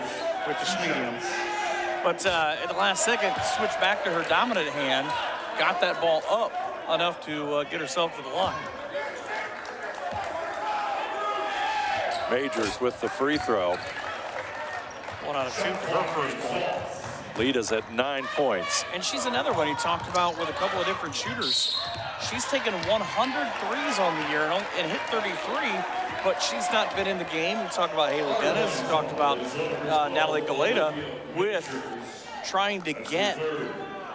with the Schmedium. But at the last second, switched back to her dominant hand, got that ball up enough to get herself to the line. Majors with the free throw. 1 out of 2 for her first point. Lead is at 9 points. And she's another one you talked about with a couple of different shooters. She's taken 100 threes on the year and hit 33, but she's not been in the game. We talked about Haley Dennis, we talked about Natalie Galeta with trying to get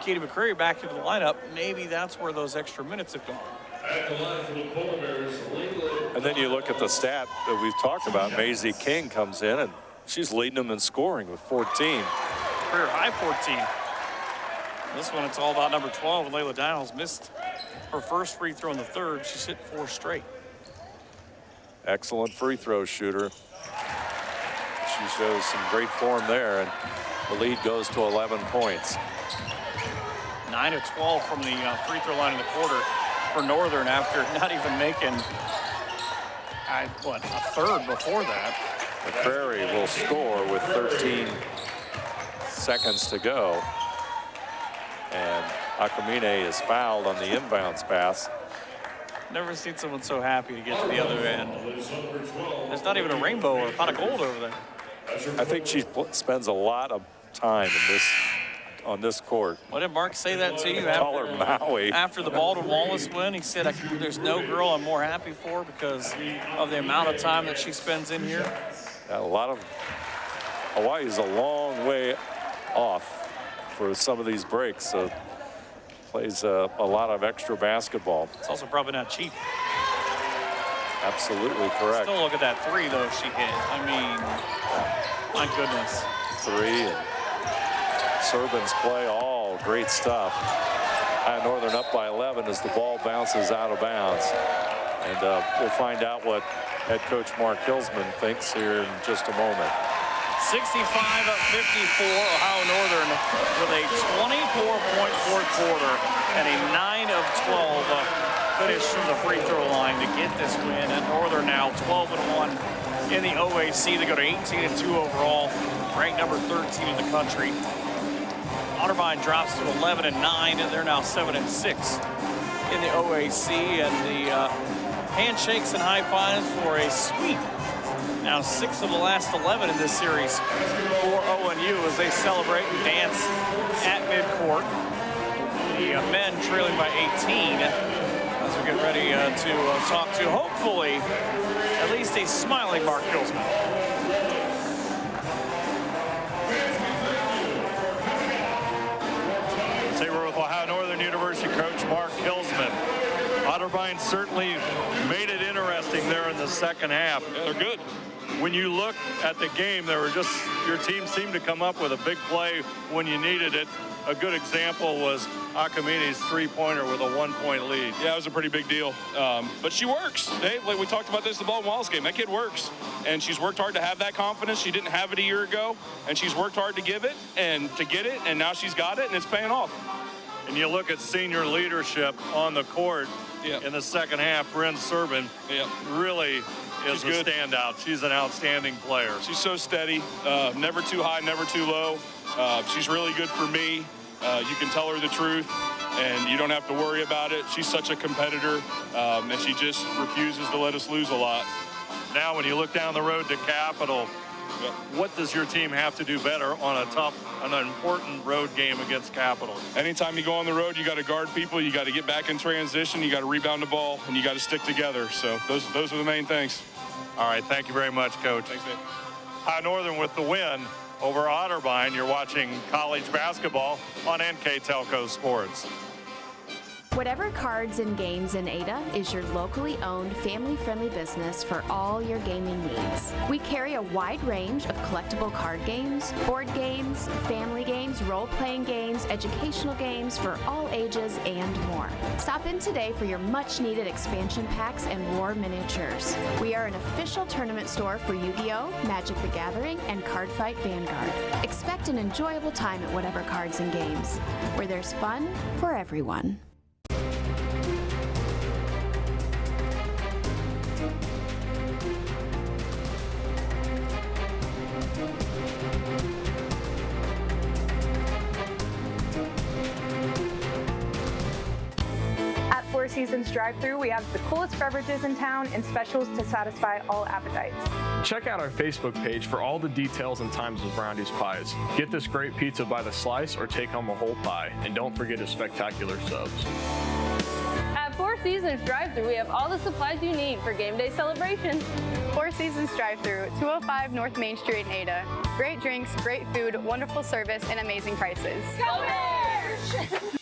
Katie McCrary back into the lineup. Maybe that's where those extra minutes have gone. And then you look at the stat that we've talked about. Maisie King comes in, and she's leading them in scoring with 14. Career high 14. This one, it's all about number 12. And Layla Daniels missed her first free throw in the third. She's hit 4 straight. Excellent free throw shooter. She shows some great form there, and the lead goes to 11 points. 9 of 12 from the free throw line in the quarter for Northern after not even making, a third before that. McCrary will score with 13 seconds to go. And Akamine is fouled on the inbounds pass. Never seen someone so happy to get to the other end. There's not even a rainbow or a pot of gold over there. I think she spends a lot of time in on this court. What did Mark say that to you after the Baldwin Wallace win? He said, there's no girl I'm more happy for because of the amount of time that she spends in here. Hawaii is a long way off for some of these breaks, so plays a lot of extra basketball. It's also probably not cheap. Absolutely correct. Still look at that 3 though she hit. I mean, my goodness. 3 and Serban's play, all great stuff. Northern up by 11 as the ball bounces out of bounds. And we'll find out what head coach Mark Hilsman thinks here in just a moment. 65-54, Ohio Northern with a 24-point fourth quarter and a 9 of 12 finish from the free throw line to get this win. And Northern now 12-1 in the OAC. They go to 18-2 overall, ranked number 13 in the country. Otterbein drops to 11-9, and they're now 7-6 in the OAC. And the handshakes and high fives for a sweep. Now 6 of the last 11 in this series for ONU as they celebrate and dance at midcourt. The men trailing by 18 as we get ready to talk to, hopefully, at least a smiling Mark Hillsman. Today we're with Ohio Northern University coach Mark Hillsman. Otterbein certainly made it interesting there in the second half. Yeah, they're good. When you look at the game, your team seemed to come up with a big play when you needed it. A good example was Akamine's three-pointer with a 1-point lead. Yeah, it was a pretty big deal. But she works, Dave. Like we talked about this, the Baldwin Wallace game. That kid works. And she's worked hard to have that confidence. She didn't have it a year ago. And she's worked hard to give it and to get it. And now she's got it, and it's paying off. And you look at senior leadership on the court in the second half. Bryn Serbin really is a standout. She's an outstanding player. She's so steady, never too high, never too low. She's really good for me. You can tell her the truth, and you don't have to worry about it. She's such a competitor, and she just refuses to let us lose a lot. Now, when you look down the road to Capital, what does your team have to do better on an important road game against Capital? Anytime you go on the road, you got to guard people, you got to get back in transition, you got to rebound the ball, and you got to stick together. So those are the main things. All right, thank you very much, Coach. Thanks, Dave. Ohio Northern with the win over Otterbein. You're watching college basketball on NKTelco Sports. Whatever Cards and Games in Ada is your locally owned, family-friendly business for all your gaming needs. We carry a wide range of collectible card games, board games, family games, role-playing games, educational games for all ages, and more. Stop in today for your much-needed expansion packs and war miniatures. We are an official tournament store for Yu-Gi-Oh!, Magic the Gathering, and Cardfight Vanguard. Expect an enjoyable time at Whatever Cards and Games, where there's fun for everyone. Four Seasons drive-thru, we have the coolest beverages in town and specials to satisfy all appetites. Check out our Facebook page for all the details and times of Brownie's Pies. Get this great pizza by the slice or take home a whole pie. And don't forget his spectacular subs. At Four Seasons drive-thru, we have all the supplies you need for game day celebrations. Four Seasons drive-thru, 205 North Main Street in Ada. Great drinks, great food, wonderful service, and amazing prices. Go Bears!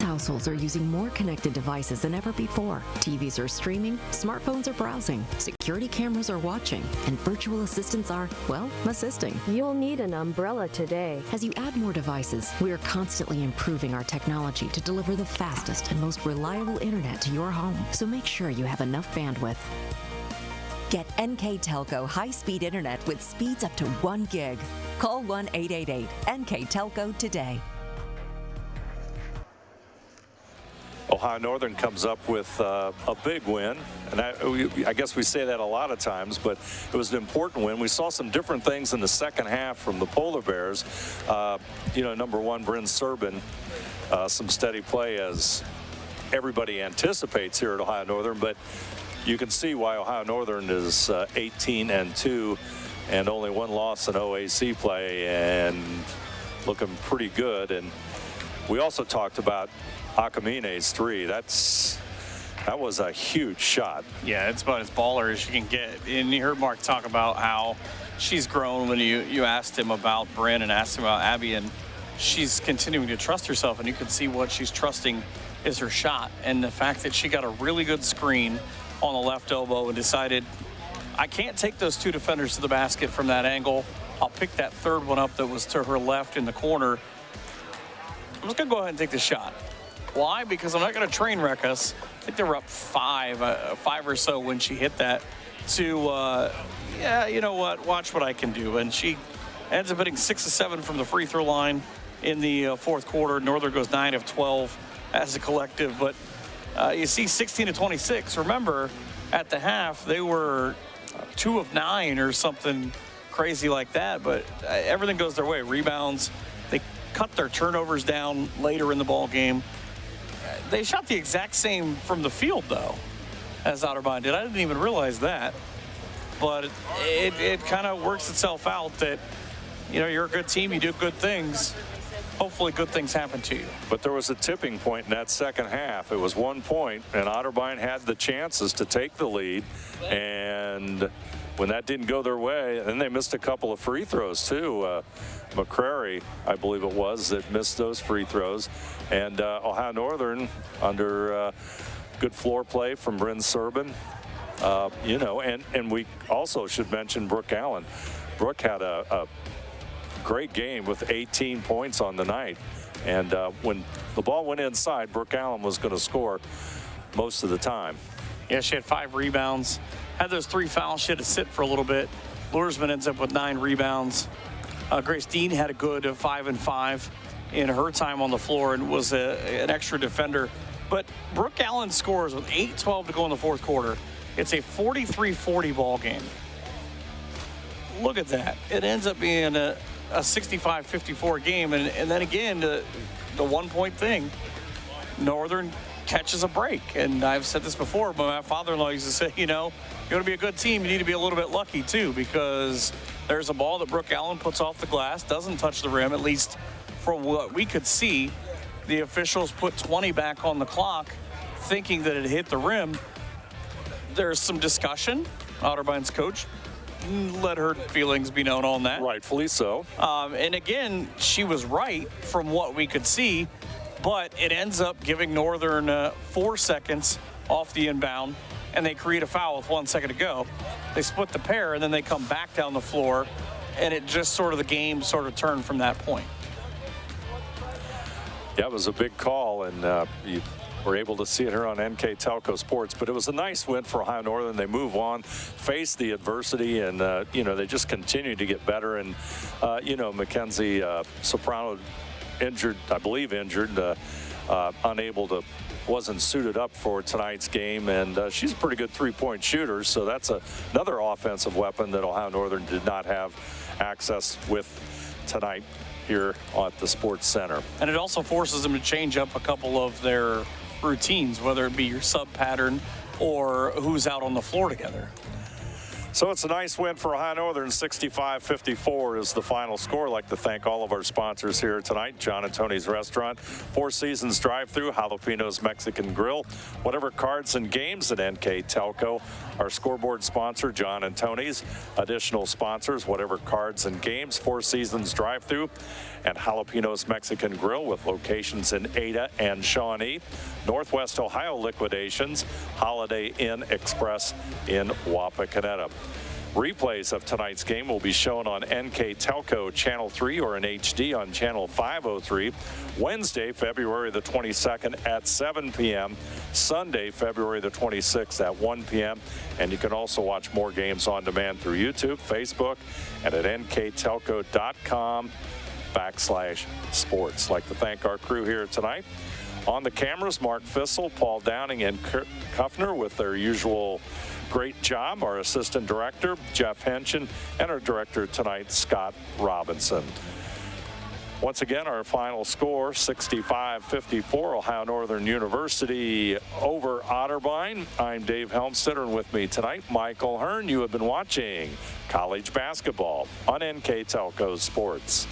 Households are using more connected devices than ever before. TVs are streaming, smartphones are browsing, security cameras are watching, and virtual assistants are, well, assisting. You'll need an umbrella today. As you add more devices, we are constantly improving our technology to deliver the fastest and most reliable internet to your home. So make sure you have enough bandwidth. Get NKTelco high-speed internet with speeds up to 1 gig. Call 1-888-NKTelco today. Ohio Northern comes up with a big win, and I guess we say that a lot of times, but it was an important win. We saw some different things in the second half from the Polar Bears. Number one, Bryn Serbin, some steady play as everybody anticipates here at Ohio Northern, but you can see why Ohio Northern is 18-2 and only one loss in OAC play and looking pretty good. And we also talked about Akamine's three. That was a huge shot. Yeah, it's about as baller as you can get. And you heard Mark talk about how she's grown when you asked him about Bryn and asked him about Abby, and she's continuing to trust herself, and you can see what she's trusting is her shot. And the fact that she got a really good screen on the left elbow and decided, I can't take those two defenders to the basket from that angle. I'll pick that third one up that was to her left in the corner. I'm just going to go ahead and take the shot. Why? Because I'm not going to train wreck us. I think they were up five or so when she hit that to, yeah, you know what, watch what I can do. And she ends up hitting 6 of 7 from the free throw line in the fourth quarter. Northern goes 9 of 12 as a collective. But you see 16 of 26. Remember, at the half, they were 2 of 9 or something crazy like that. But everything goes their way. Rebounds. They cut their turnovers down later in the ball game. They shot the exact same from the field, though, as Otterbein did. I didn't even realize that. But it kind of works itself out that, you know, you're a good team, you do good things. Hopefully good things happen to you. But there was a tipping point in that second half. It was 1 point, and Otterbein had the chances to take the lead. And when that didn't go their way, and then they missed a couple of free throws, too. McCrary, I believe it was, that missed those free throws. And Ohio Northern, under good floor play from Bryn Serban, you know, and we also should mention Brooke Allen. Brooke had a great game with 18 points on the night. And when the ball went inside, Brooke Allen was going to score most of the time. Yeah, she had 5 rebounds. Had those 3 fouls. She had to sit for a little bit. Luersman ends up with 9 rebounds. Grace Dean had a good 5 and 5 in her time on the floor and was an extra defender. But Brooke Allen scores with 8:12 to go in the fourth quarter. It's a 43-40 ball game. Look at that. It ends up being a 65-54 game. And then again, the 1 point thing, Northern catches a break. And I've said this before, but my father-in-law used to say, you know, you want to be a good team, you need to be a little bit lucky too, because there's a ball that Brooke Allen puts off the glass, doesn't touch the rim, at least from what we could see. The officials put 20 back on the clock, thinking that it hit the rim. There's some discussion. Otterbein's coach let her feelings be known on that. Rightfully so. And again, she was right from what we could see, but it ends up giving Northern 4 seconds off the inbound, and they create a foul with 1 second to go. They split the pair, and then they come back down the floor, and it just sort of, the game sort of turned from that point. Yeah, it was a big call, and you were able to see it here on NKTelco Sports. But it was a nice win for Ohio Northern. They move on, face the adversity, and, you know, they just continue to get better. And, you know, Mackenzie Soprano injured, I believe injured, unable to, wasn't suited up for tonight's game. And she's a pretty good three-point shooter, so that's another offensive weapon that Ohio Northern did not have access with tonight here at the Sports Center. And it also forces them to change up a couple of their routines, whether it be your sub pattern or who's out on the floor together. So it's a nice win for Ohio Northern. 65-54 is the final score. I'd like to thank all of our sponsors here tonight. John and Tony's Restaurant, Four Seasons Drive-Thru, Jalapenos Mexican Grill, Whatever Cards and Games at NKTelco. Our scoreboard sponsor, John and Tony's. Additional sponsors, Whatever Cards and Games, Four Seasons Drive-Thru, and Jalapenos Mexican Grill with locations in Ada and Shawnee. Northwest Ohio Liquidations, Holiday Inn Express in Wapakoneta. Replays of tonight's game will be shown on NKTelco Channel 3 or in HD on Channel 503. Wednesday, February the 22nd at 7 p.m. Sunday, February the 26th at 1 p.m. And you can also watch more games on demand through YouTube, Facebook, and at nktelco.com/sports. I'd like to thank our crew here tonight. On the cameras, Mark Fissel, Paul Downing, and Kurt Kuffner with their usual great job. Our assistant director, Jeff Henshin, and our director tonight, Scott Robinson. Once again, our final score, 65-54, Ohio Northern University over Otterbein. I'm Dave Helmstetter, and with me tonight, Michael Hearn. You have been watching college basketball on NKTelco Sports.